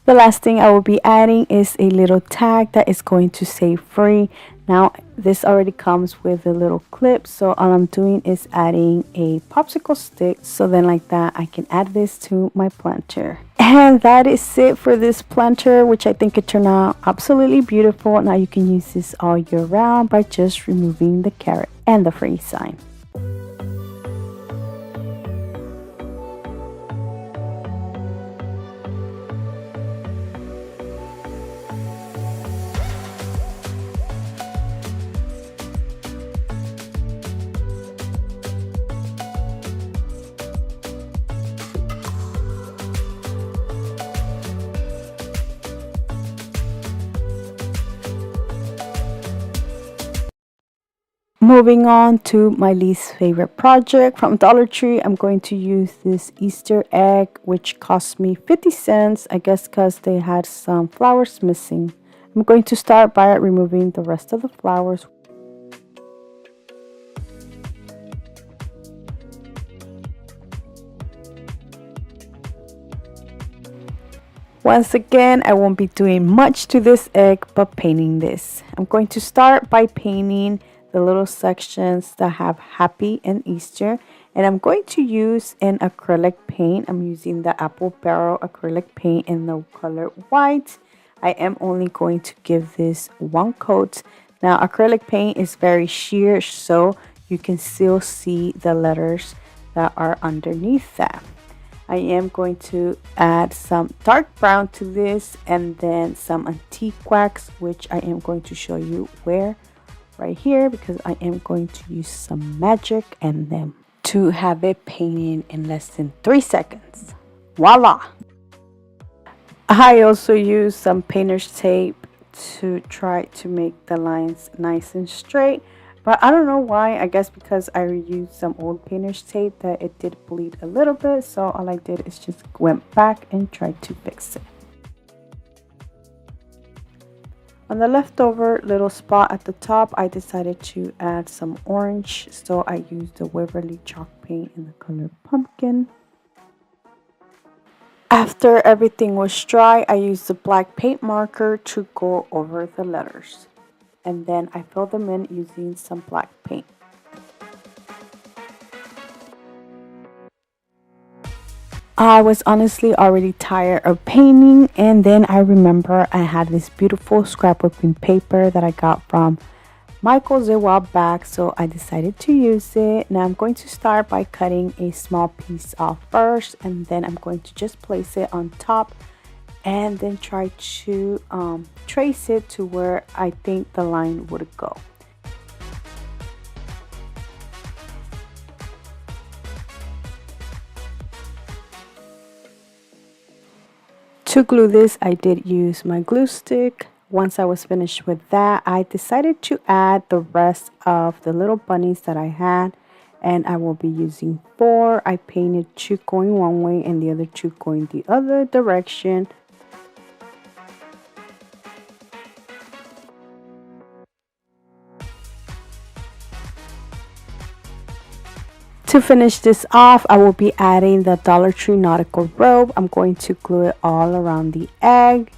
A: The last thing I will be adding is a little tag that is going to say free. Now this already comes with a little clip, so all I'm doing is adding a popsicle stick, so then like that I can add this to my planter. And that is it for this planter, which I think it turned out absolutely beautiful. Now you can use this all year round by just removing the carrot and the free sign. Moving on to my least favorite project from Dollar Tree, I'm going to use this Easter egg, which cost me 50 cents, I guess because they had some flowers missing. I'm going to start by removing the rest of the flowers. Once again, I won't be doing much to this egg, but painting this. I'm going to start by painting the little sections that have happy and Easter, and I'm going to use an acrylic paint. I'm using the Apple Barrel acrylic paint in the color white. I am only going to give this one coat. Now acrylic paint is very sheer, so you can still see the letters that are underneath that. I am going to add some dark brown to this, and then some antique wax, which I am going to show you where right here, because I am going to use some magic and then to have it painted in less than 3 seconds. Voila! I also use some painter's tape to try to make the lines nice and straight. But I don't know why. I guess because I reused some old painter's tape that it did bleed a little bit. So all I did is just went back and tried to fix it. On the leftover little spot at the top, I decided to add some orange. So I used the Waverly chalk paint in the color pumpkin. After everything was dry, I used the black paint marker to go over the letters. And then I filled them in using some black paint. I was honestly already tired of painting, and then I remember I had this beautiful scrapbooking paper that I got from Michael's a while back, so I decided to use it. Now I'm going to start by cutting a small piece off first, and then I'm going to just place it on top and then try to trace it to where I think the line would go. To glue this, I did use my glue stick. Once I was finished with that, I decided to add the rest of the little bunnies that I had, and I will be using 4. I painted 2 going one way and the other 2 going the other direction. To finish this off, I will be adding the Dollar Tree nautical robe. I'm going to glue it all around the egg.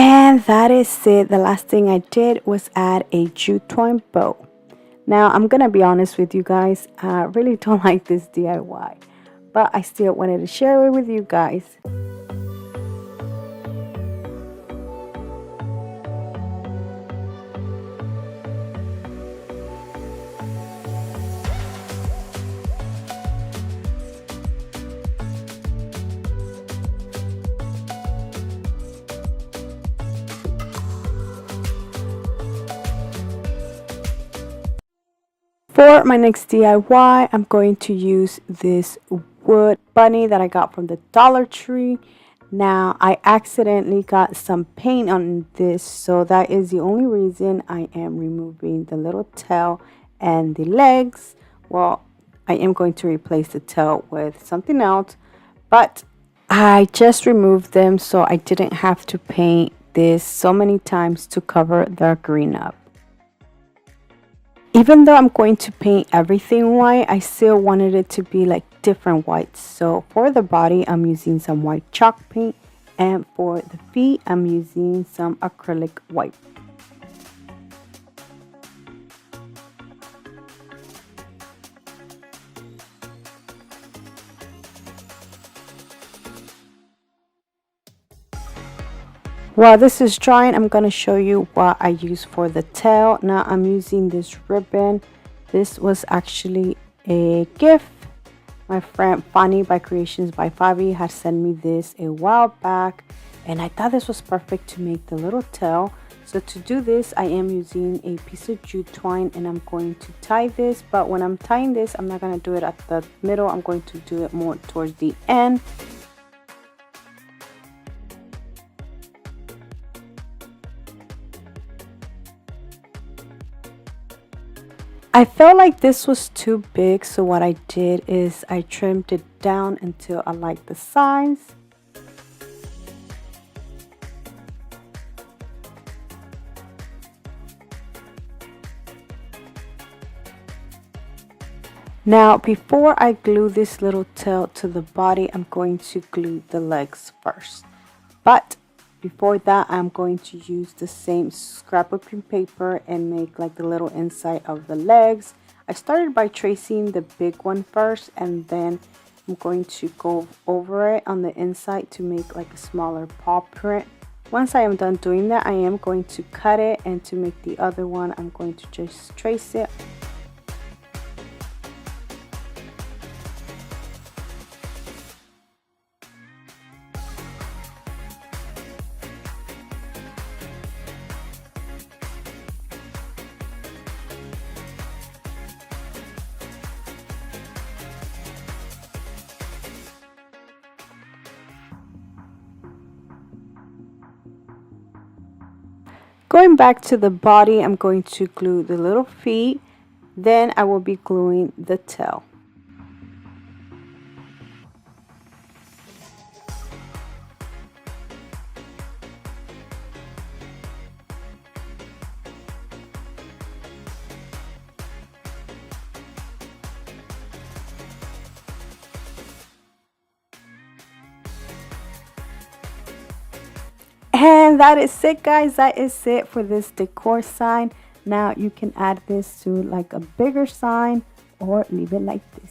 A: And that is it. The last thing I did was add a jute twine bow. Now, I'm gonna be honest with you guys, I really don't like this DIY, but I still wanted to share it with you guys. For my next DIY, I'm going to use this wood bunny that I got from the Dollar Tree. Now, I accidentally got some paint on this, so that is the only reason I am removing the little tail and the legs. Well, I am going to replace the tail with something else, but I just removed them so I didn't have to paint this so many times to cover the green up. Even though I'm going to paint everything white, I still wanted it to be like different whites. So for the body, I'm using some white chalk paint, and for the feet, I'm using some acrylic white. While this is drying, I'm going to show you what I use for the tail. Now I'm using this ribbon. This was actually a gift. My friend Fanny by Creations by Fabi had sent me this a while back, and I thought this was perfect to make the little tail. So to do this, I am using a piece of jute twine, and I'm going to tie this. But when I'm tying this, I'm not going to do it at the middle. I'm going to do it more towards the end. I felt like this was too big, so what I did is I trimmed it down until I liked the size. Now, before I glue this little tail to the body, I'm going to glue the legs first. But before that, I'm going to use the same scrapbooking paper and make like the little inside of the legs. I started by tracing the big one first, and then I'm going to go over it on the inside to make like a smaller paw print. Once I am done doing that, I am going to cut it, and to make the other one, I'm going to just trace it. Going back to the body, I'm going to glue the little feet. Then I will be gluing the tail. And that is it, guys. That is it for this decor sign. Now you can add this to like a bigger sign or leave it like this.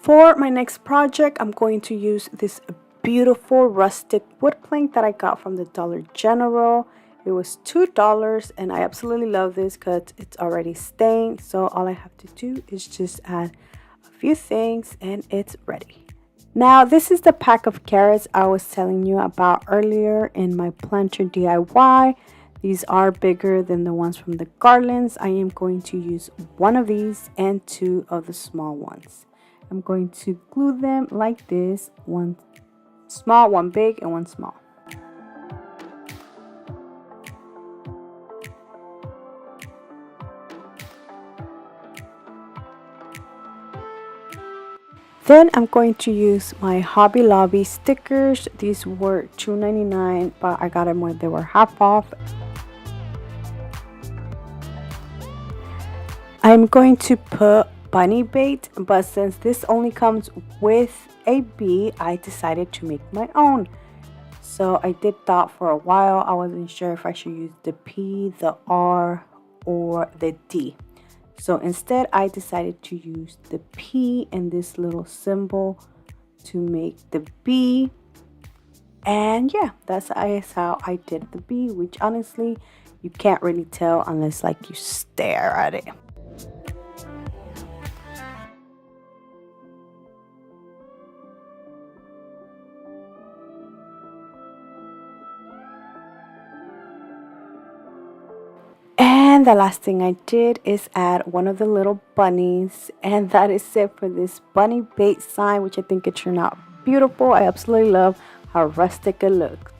A: For my next project, I'm going to use this beautiful rustic wood plank that I got from the Dollar General. It was $2 and I absolutely love this because it's already stained. So all I have to do is just add a few things and it's ready. Now this is the pack of carrots I was telling you about earlier in my planter DIY. These are bigger than the ones from the garlands. I am going to use one of these and two of the small ones. I'm going to glue them like this, one small, one big, and one small. Then I'm going to use my Hobby Lobby stickers. These were $2.99, but I got them when they were half off. I'm going to put bunny bait, but since this only comes with a bee, I decided to make my own. So I did thought for a while. I wasn't sure if I should use the P, the R, or the D. So instead I decided to use the P and this little symbol to make the bee. And yeah, that's how I did the bee, which honestly you can't really tell unless like you stare at it. And the last thing I did is add one of the little bunnies, and that is it for this bunny bait sign, which I think it turned out beautiful. I absolutely love how rustic it looks.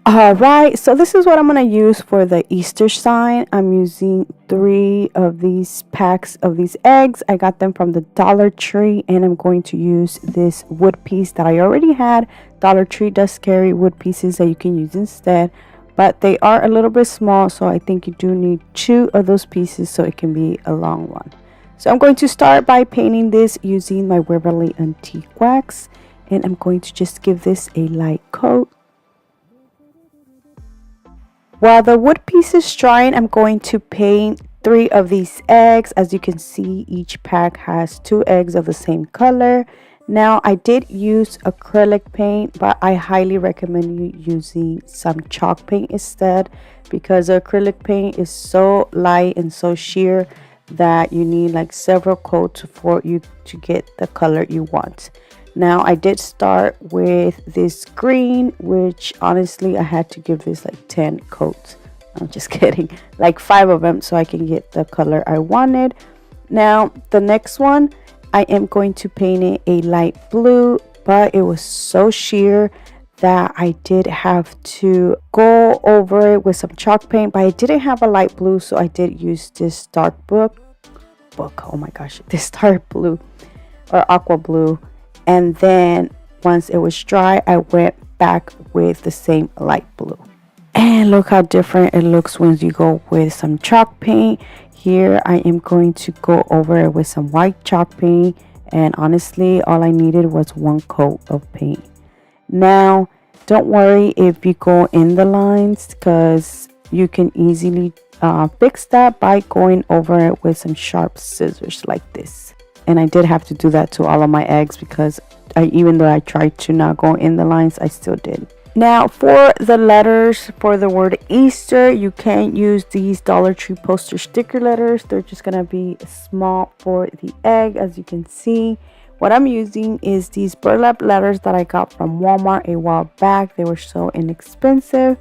A: Alright, so this is what I'm going to use for the Easter sign. I'm using 3 of these packs of these eggs. I got them from the Dollar Tree, and I'm going to use this wood piece that I already had. Dollar Tree does carry wood pieces that you can use instead, but they are a little bit small, so I think you do need 2 of those pieces so it can be a long one. So I'm going to start by painting this using my Waverly Antique Wax, and I'm going to just give this a light coat. While the wood piece is drying, I'm going to paint 3 of these eggs. As you can see, each pack has 2 eggs of the same color. Now, I did use acrylic paint, but I highly recommend you using some chalk paint instead, because acrylic paint is so light and so sheer that you need like several coats for you to get the color you want. Now I did start with this green, which honestly I had to give this like 10 coats. I'm just kidding, like 5 of them so I can get the color I wanted. Now the next one, I am going to paint it a light blue, but it was so sheer that I did have to go over it with some chalk paint, but I didn't have a light blue, so I did use this dark book, oh my gosh, this dark blue or aqua blue. And then once it was dry, I went back with the same light blue. And look how different it looks when you go with some chalk paint. Here I am going to go over it with some white chalk paint, and honestly all I needed was one coat of paint. Now don't worry if you go in the lines, because you can easily fix that by going over it with some sharp scissors like this. And I did have to do that to all of my eggs, because even though I tried to not go in the lines, I still did. Now for the letters for the word Easter, you can use these Dollar Tree poster sticker letters. They're just gonna be small for the egg, as you can see. What I'm using is these burlap letters that I got from Walmart a while back. They were so inexpensive,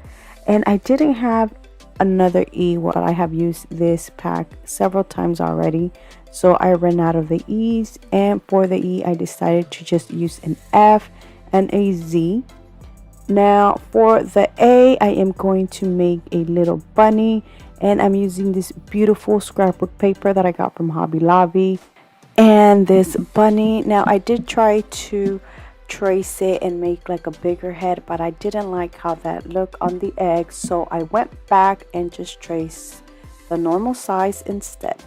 A: and I didn't have another E. Well, I have used this pack several times already, so I ran out of the E's, and for the E I decided to just use an F and a Z. Now for the A, I am going to make a little bunny, and I'm using this beautiful scrapbook paper that I got from Hobby Lobby. And this bunny, now I did try to trace it and make like a bigger head, but I didn't like how that looked on the egg, so I went back and just traced the normal size instead.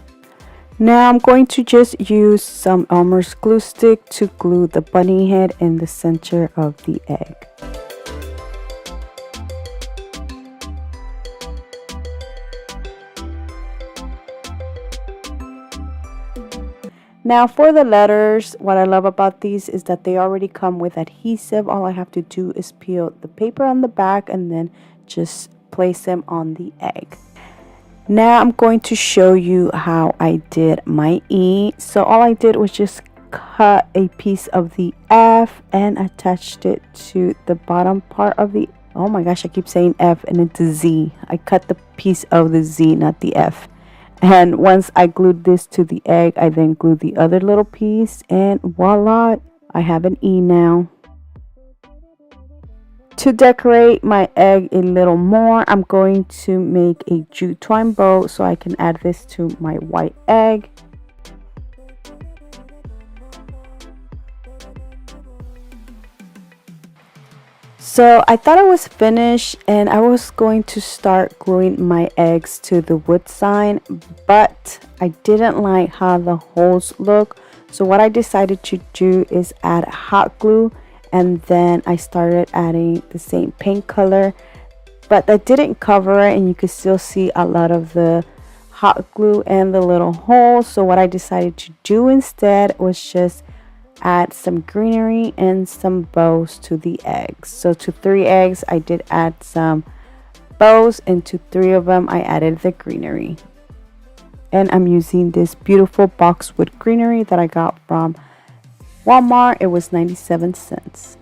A: Now I'm going to just use some Elmer's glue stick to glue the bunny head in the center of the egg. Now for the letters, what I love about these is that they already come with adhesive. All I have to do is peel the paper on the back and then just place them on the egg. Now I'm going to show you how I did my E. So all I did was just cut a piece of the F and attached it to the bottom part of the, oh my gosh, I keep saying F and it's a Z. I cut the piece of the Z, not the F. And once I glued this to the egg, I then glued the other little piece, and voila, I have an E now. To decorate my egg a little more, I'm going to make a jute twine bow so I can add this to my white egg. So I thought I was finished, and I was going to start gluing my eggs to the wood sign, but I didn't like how the holes look. So what I decided to do is add hot glue, and then I started adding the same paint color, but that didn't cover it, and you could still see a lot of the hot glue and the little holes. So what I decided to do instead was just add some greenery and some bows to the eggs. So to 3 eggs I did add some bows, and to 3 of them I added the greenery. And I'm using this beautiful boxwood greenery that I got from Walmart. It was 97 cents.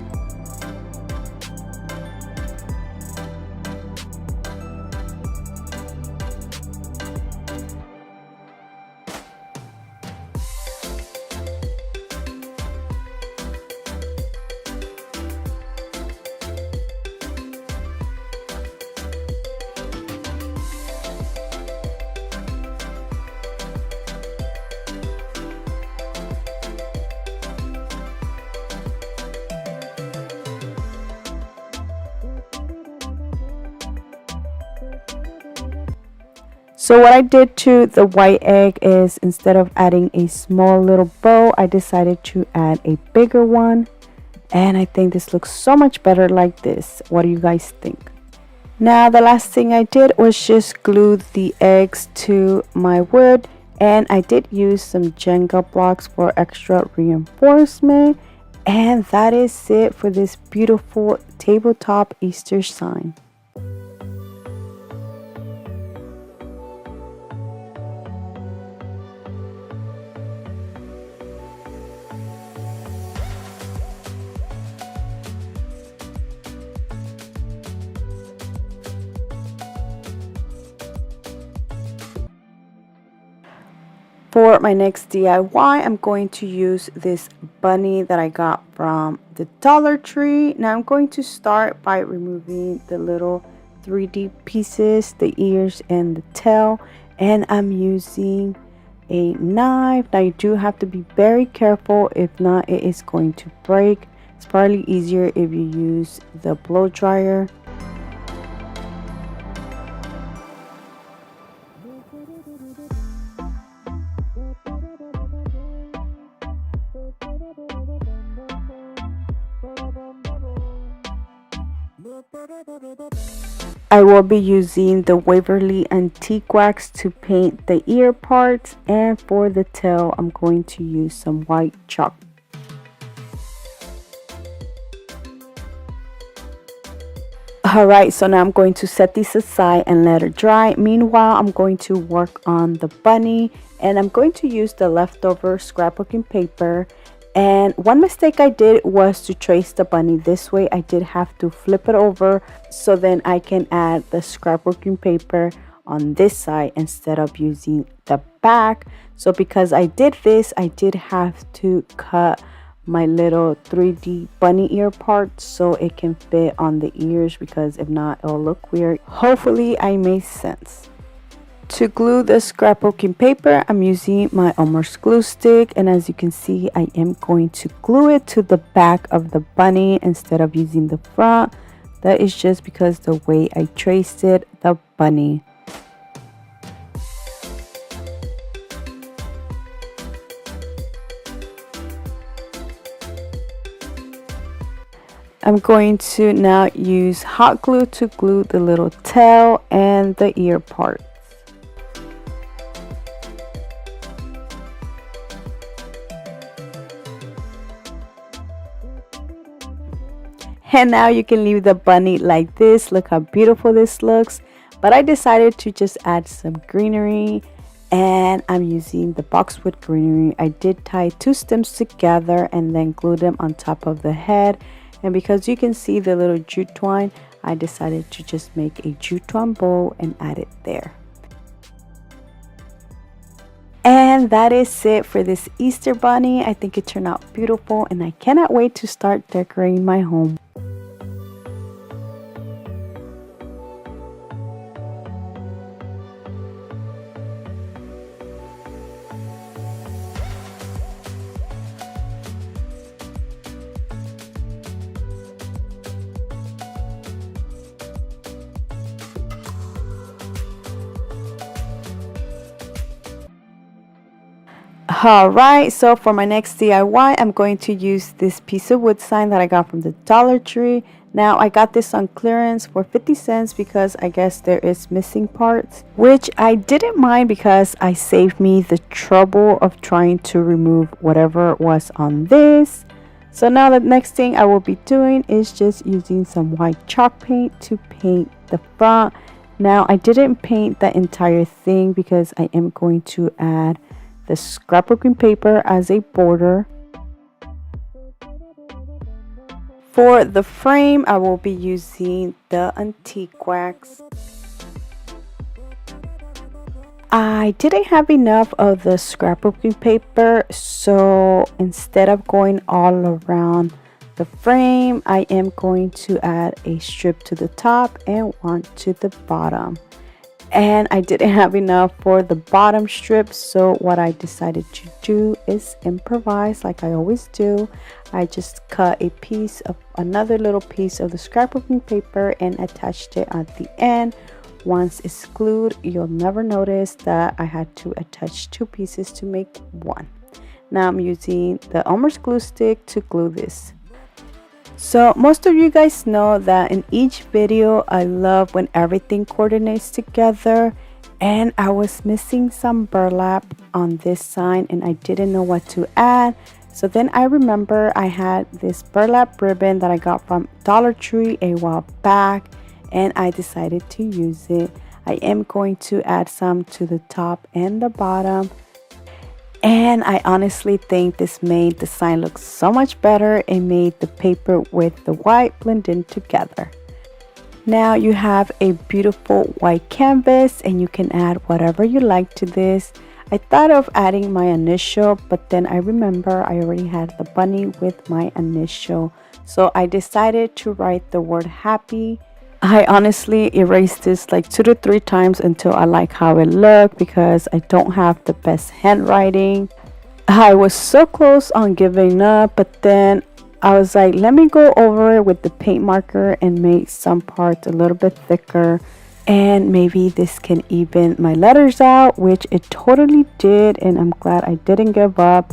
A: So what I did to the white egg is, instead of adding a small little bow, I decided to add a bigger one. And I think this looks so much better like this. What do you guys think? Now the last thing I did was just glue the eggs to my wood. And I did use some Jenga blocks for extra reinforcement. And that is it for this beautiful tabletop Easter sign. For my next DIY, I'm going to use this bunny that I got from the Dollar Tree. Now I'm going to start by removing the little 3D pieces, the ears and the tail, and I'm using a knife. Now you do have to be very careful, if not it is going to break, it's probably easier if you use the blow dryer. I will be using the Waverly Antique Wax to paint the ear parts, and for the tail I'm going to use some white chalk. Alright, so now I'm going to set these aside and let it dry. Meanwhile, I'm going to work on the bunny, and I'm going to use the leftover scrapbooking paper. And one mistake I did was to trace the bunny this way. I did have to flip it over so then I can add the scrapbooking paper on this side instead of using the back. So because I did this, I did have to cut my little 3D bunny ear part so it can fit on the ears, because if not, it'll look weird. Hopefully I made sense. To glue the scrapbooking paper, I'm using my Elmer's glue stick, and as you can see, I am going to glue it to the back of the bunny instead of using the front. That is just because the way I traced it, the bunny. I'm going to now use hot glue to glue the little tail and the ear part. And now you can leave the bunny like this. Look how beautiful this looks. But I decided to just add some greenery, and I'm using the boxwood greenery. I did tie 2 stems together and then glue them on top of the head. And because you can see the little jute twine, I decided to just make a jute twine bow and add it there. And that is it for this Easter bunny. I think it turned out beautiful, and I cannot wait to start decorating my home. Alright, so for my next DIY, I'm going to use this piece of wood sign that I got from the Dollar Tree. Now, I got this on clearance for 50 cents because I guess there is missing parts, which I didn't mind because I saved me the trouble of trying to remove whatever was on this. So now the next thing I will be doing is just using some white chalk paint to paint the front. Now, I didn't paint the entire thing because I am going to add the scrapbooking paper as a border. For the frame, I will be using the antique wax. I didn't have enough of the scrapbooking paper, so instead of going all around the frame, I am going to add a strip to the top and one to the bottom. And I didn't have enough for the bottom strip, so what I decided to do is improvise like I always do. I just cut a piece of another little piece of the scrapbooking paper and attached it at the end. Once it's glued, you'll never notice that I had to attach 2 pieces to make one. Now I'm using the Elmer's glue stick to glue this. So most of you guys know that in each video I love when everything coordinates together, and I was missing some burlap on this sign and I didn't know what to add. So then I remember I had this burlap ribbon that I got from Dollar Tree a while back, and I decided to use it. I am going to add some to the top and the bottom. And I honestly think this made the sign look so much better. It made the paper with the white blend in together. Now you have a beautiful white canvas and you can add whatever you like to this. I thought of adding my initial, but then I remember I already had the bunny with my initial. So I decided to write the word happy. I honestly erased this like 2 to 3 times until I like how it looked because I don't have the best handwriting. I was so close on giving up, but then I was like, let me go over it with the paint marker and make some parts a little bit thicker, and maybe this can even my letters out, which it totally did, and I'm glad I didn't give up.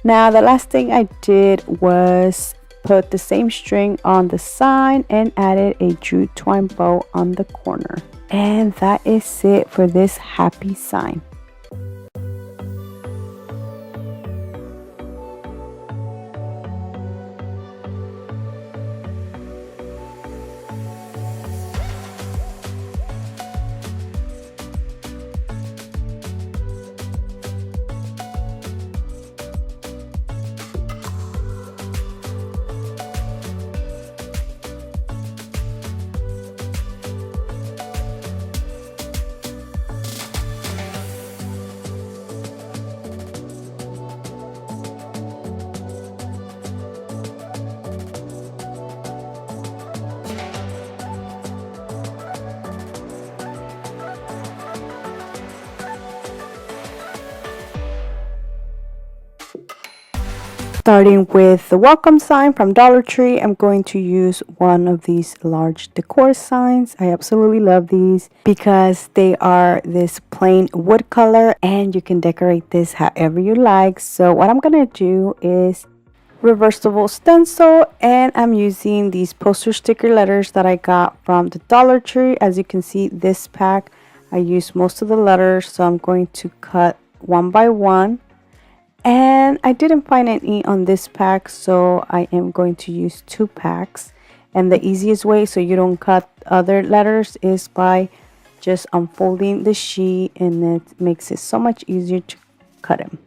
A: Now the last thing I did was put the same string on the side and added a jute twine bow on the corner. And that is it for this happy sign. Starting with the welcome sign from Dollar Tree, I'm going to use one of these large decor signs. I absolutely love these because they are this plain wood color and you can decorate this however you like. So what I'm going to do is reversible stencil, and I'm using these poster sticker letters that I got from the Dollar Tree. As you can see, this pack I used most of the letters, so I'm going to cut one by one. And I didn't find any on this pack, so I am going to use 2 packs. And the easiest way so you don't cut other letters is by just unfolding the sheet, and it makes it so much easier to cut them.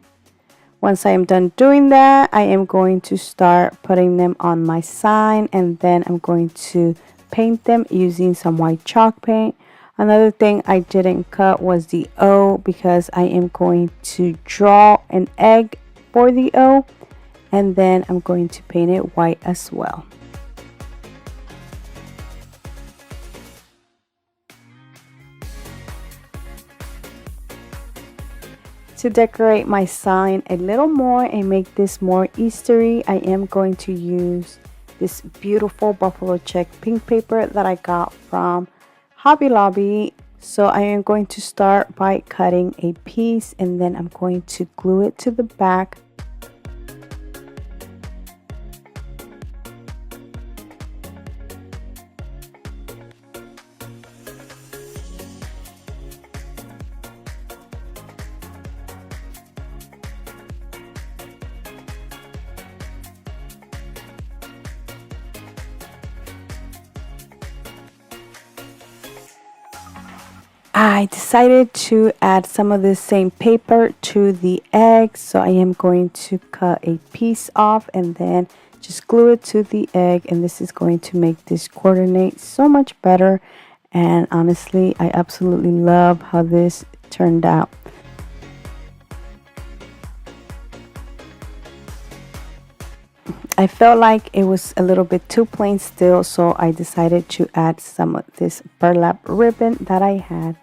A: Once I am done doing that, I am going to start putting them on my sign, and then I'm going to paint them using some white chalk paint. Another thing I didn't cut was the O, because I am going to draw an egg for the O, and then I'm going to paint it white as well. To decorate my sign a little more and make this more Eastery, I am going to use this beautiful buffalo check pink paper that I got from Hobby Lobby. So I am going to start by cutting a piece, and then I'm going to glue it to the back. I decided to add some of the same paper to the egg, so I am going to cut a piece off and then just glue it to the egg, and this is going to make this coordinate so much better. And honestly, I absolutely love how this turned out. I felt like it was a little bit too plain still, so I decided to add some of this burlap ribbon that I had.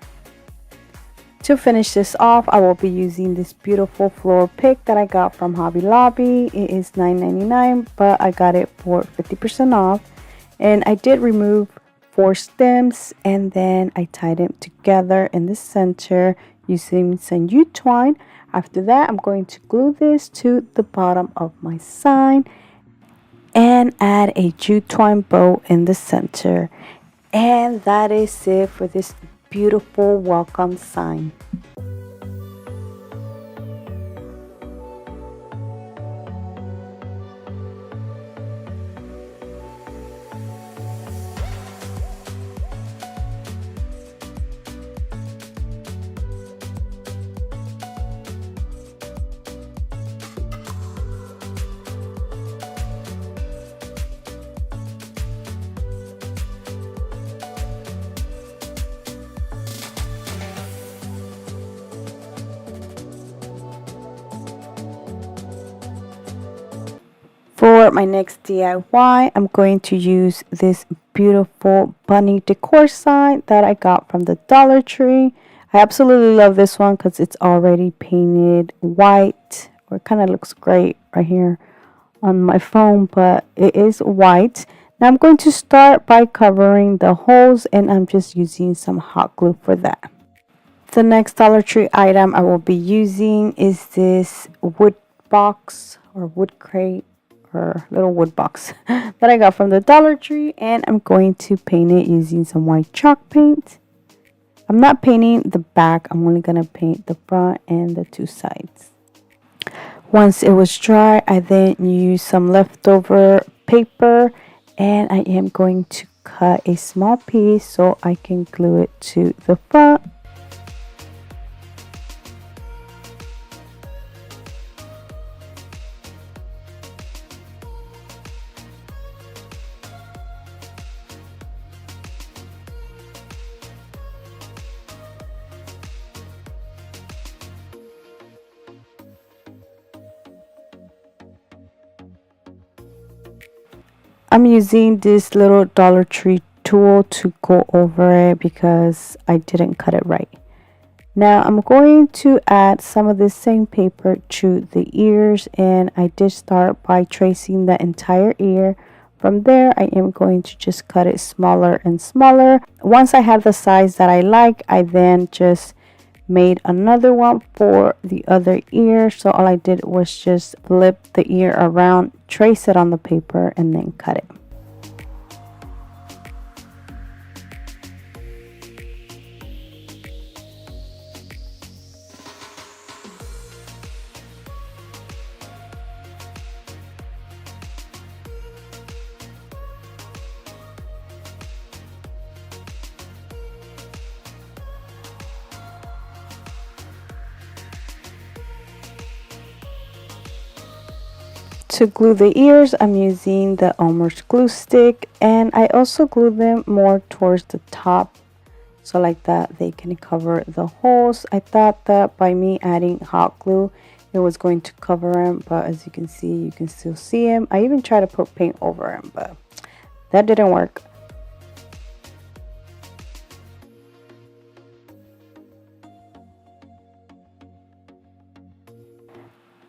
A: To finish this off, I will be using this beautiful floral pick that I got from Hobby Lobby. It is $9.99, but I got it for 50% off. And I did remove 4 stems, and then I tied them together in the center using some jute twine. After that, I'm going to glue this to the bottom of my sign and add a jute twine bow in the center. And that is it for this beautiful welcome sign. For my next DIY, I'm going to use this beautiful bunny decor sign that I got from the Dollar Tree. I absolutely love this one because it's already painted white, or it kind of looks great right here on my phone, but it is white. Now I'm going to start by covering the holes, and I'm just using some hot glue for that. The next Dollar Tree item I will be using is this wood box or wood crate or little wood box that I got from the Dollar Tree, and I'm going to paint it using some white chalk paint. I'm not painting the back, I'm only going to paint the front and the two sides. Once it was dry, I then used some leftover paper, and I am going to cut a small piece so I can glue it to the front. I'm using this little Dollar Tree tool to go over it because I didn't cut it right. Now I'm going to add some of this same paper to the ears, and I did start by tracing the entire ear. From there, I am going to just cut it smaller and smaller. Once I have the size that I like, I then just made another one for the other ear. So all I did was just flip the ear around, trace it on the paper, and then cut it. To glue the ears, I'm using the Elmer's glue stick, and I also glue them more towards the top, so like that they can cover the holes. I thought that by me adding hot glue, it was going to cover them, but as you can see, you can still see them. I even tried to put paint over them, but that didn't work.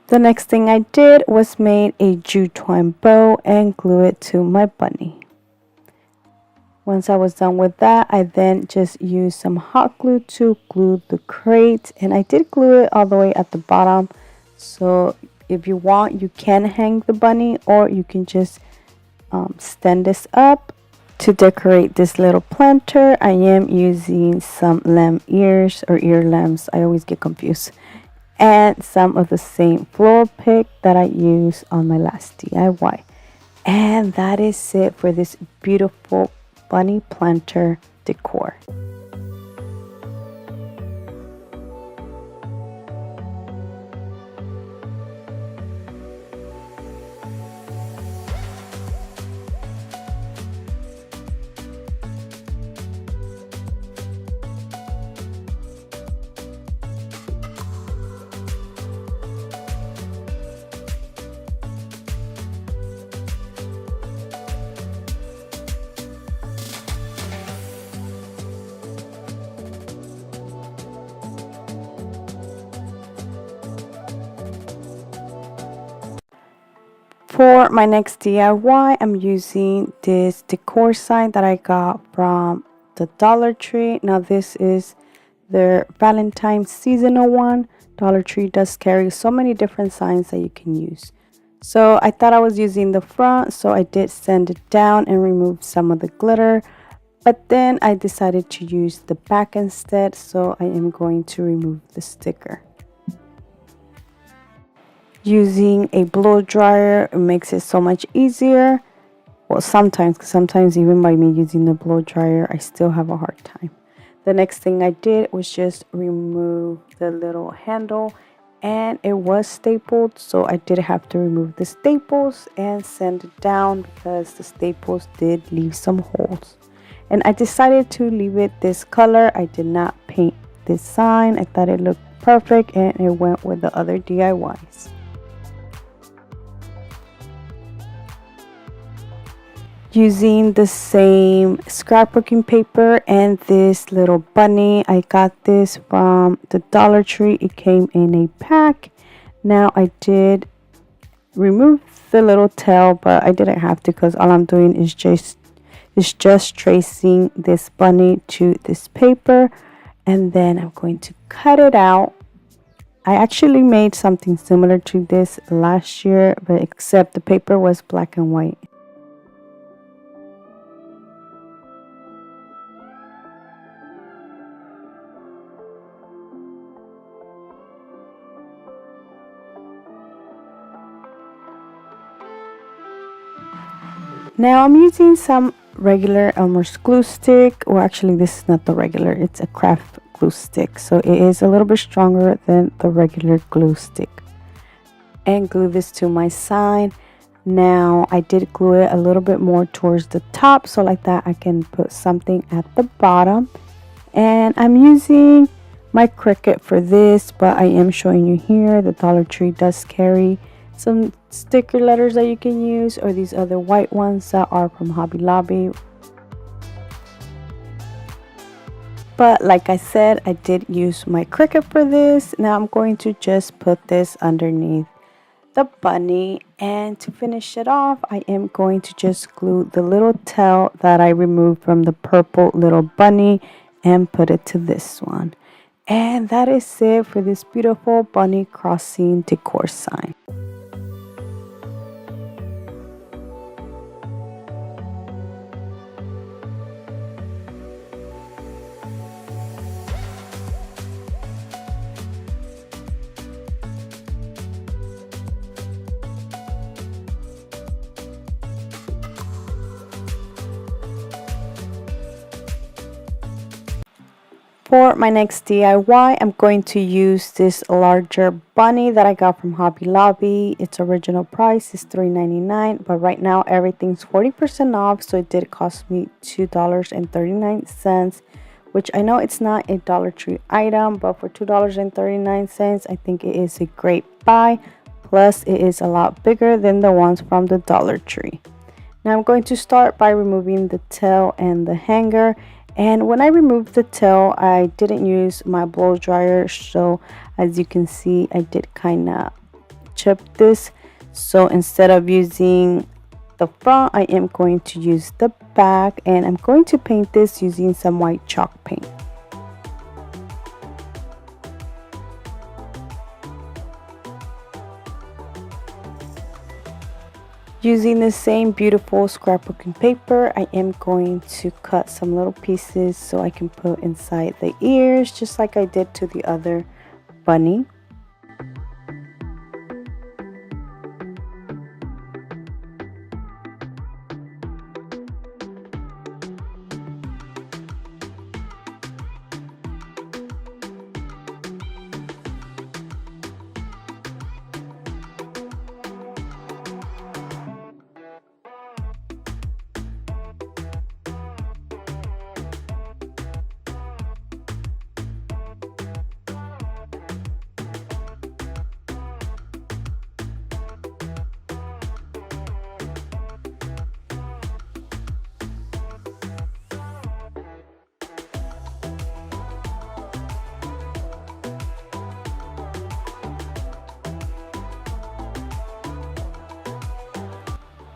A: The next thing I did was made a jute twine bow and glue it to my bunny. Once I was done with that, I then just used some hot glue to glue the crate, and I did glue it all the way at the bottom. So if you want, you can hang the bunny, or you can just stand this up. To decorate this little planter, I am using some lamb ears or ear lambs. I always get confused. And some of the same floral pick that I used on my last DIY. And that is it for this beautiful bunny planter decor. For my next DIY, I'm using this decor sign that I got from the Dollar Tree. Now this is their Valentine's seasonal one. Dollar Tree does carry so many different signs that you can use. So I thought I was using the front, so I did sand it down and remove some of the glitter. But then I decided to use the back instead, so I am going to remove the sticker. Using a blow dryer makes it so much easier. Well, sometimes even by me using the blow dryer, I still have a hard time. The next thing I did was just remove the little handle, and it was stapled, so I did have to remove the staples and sand it down because the staples did leave some holes. And I decided to leave it this color. I did not paint this sign. I thought it looked perfect, and it went with the other DIYs. using the same scrapbooking paper and this little bunny. I got this from the Dollar Tree. It came in a pack. Now I did remove the little tail, but I didn't have to because all I'm doing is just tracing this bunny to this paper, and then I'm going to cut it out. I actually made something similar to this last year, but except the paper was black and white. Now I'm using some regular Elmer's glue stick, or actually this is not the regular, it's a craft glue stick, so it is a little bit stronger than the regular glue stick, and glue this to my sign. Now I did glue it a little bit more towards the top, so like that I can put something at the bottom. And I'm using my Cricut for this, but I am showing you here the Dollar Tree does carry some sticker letters that you can use, or these other white ones that are from Hobby Lobby. But like I said, I did use my Cricut for this. Now I'm going to just put this underneath the bunny, and to finish it off I am going to just glue the little tail that I removed from the purple little bunny and put it to this one. And that is it for this beautiful bunny crossing decor sign. For my next DIY, I'm going to use this larger bunny that I got from Hobby Lobby. Its original price is $3.99, but right now everything's 40% off, so it did cost me $2.39, which I know it's not a Dollar Tree item, but for $2.39, I think it is a great buy. Plus, it is a lot bigger than the ones from the Dollar Tree. Now I'm going to start by removing the tail and the hanger. And when I removed the tail, I didn't use my blow dryer, so as you can see, I did kind of chip this. So instead of using the front, I am going to use the back, and I'm going to paint this using some white chalk paint. Using the same beautiful scrapbooking paper, I am going to cut some little pieces so I can put inside the ears, just like I did to the other bunny.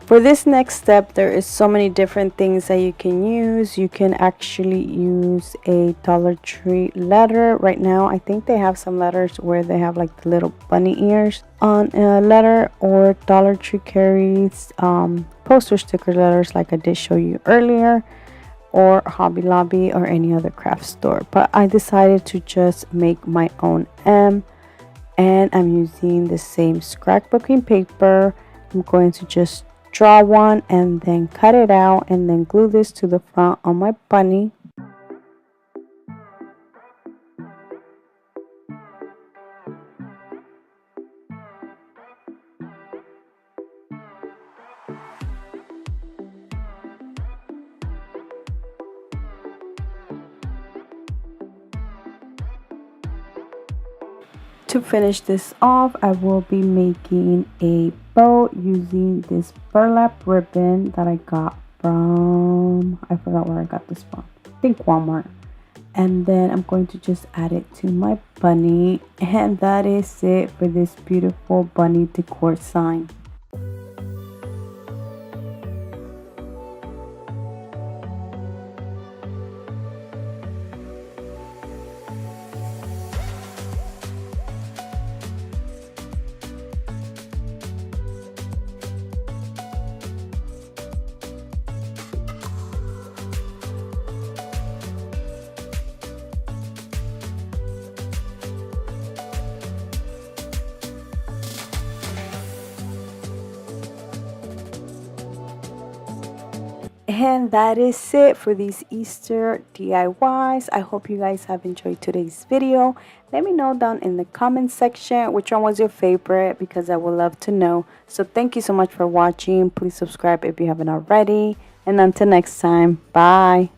A: For this next step, there is so many different things that you can use. You can actually use a Dollar Tree letter. Right now, I think they have some letters where they have like the little bunny ears on a letter, or Dollar Tree carries poster sticker letters like I did show you earlier, or Hobby Lobby or any other craft store. But I decided to just make my own M, and I'm using the same scrapbooking paper. I'm going to just draw one and then cut it out and then glue this to the front on my bunny. To finish this off, I will be making a bow using this burlap ribbon that I got from, I forgot where I got this from. I think Walmart. And then I'm going to just add it to my bunny, and that is it for this beautiful bunny decor sign. And that is it for these Easter DIYs. I hope you guys have enjoyed today's video. Let me know down in the comment section which one was your favorite, because I would love to know. So thank you so much for watching. Please subscribe if you haven't already. And until next time, bye.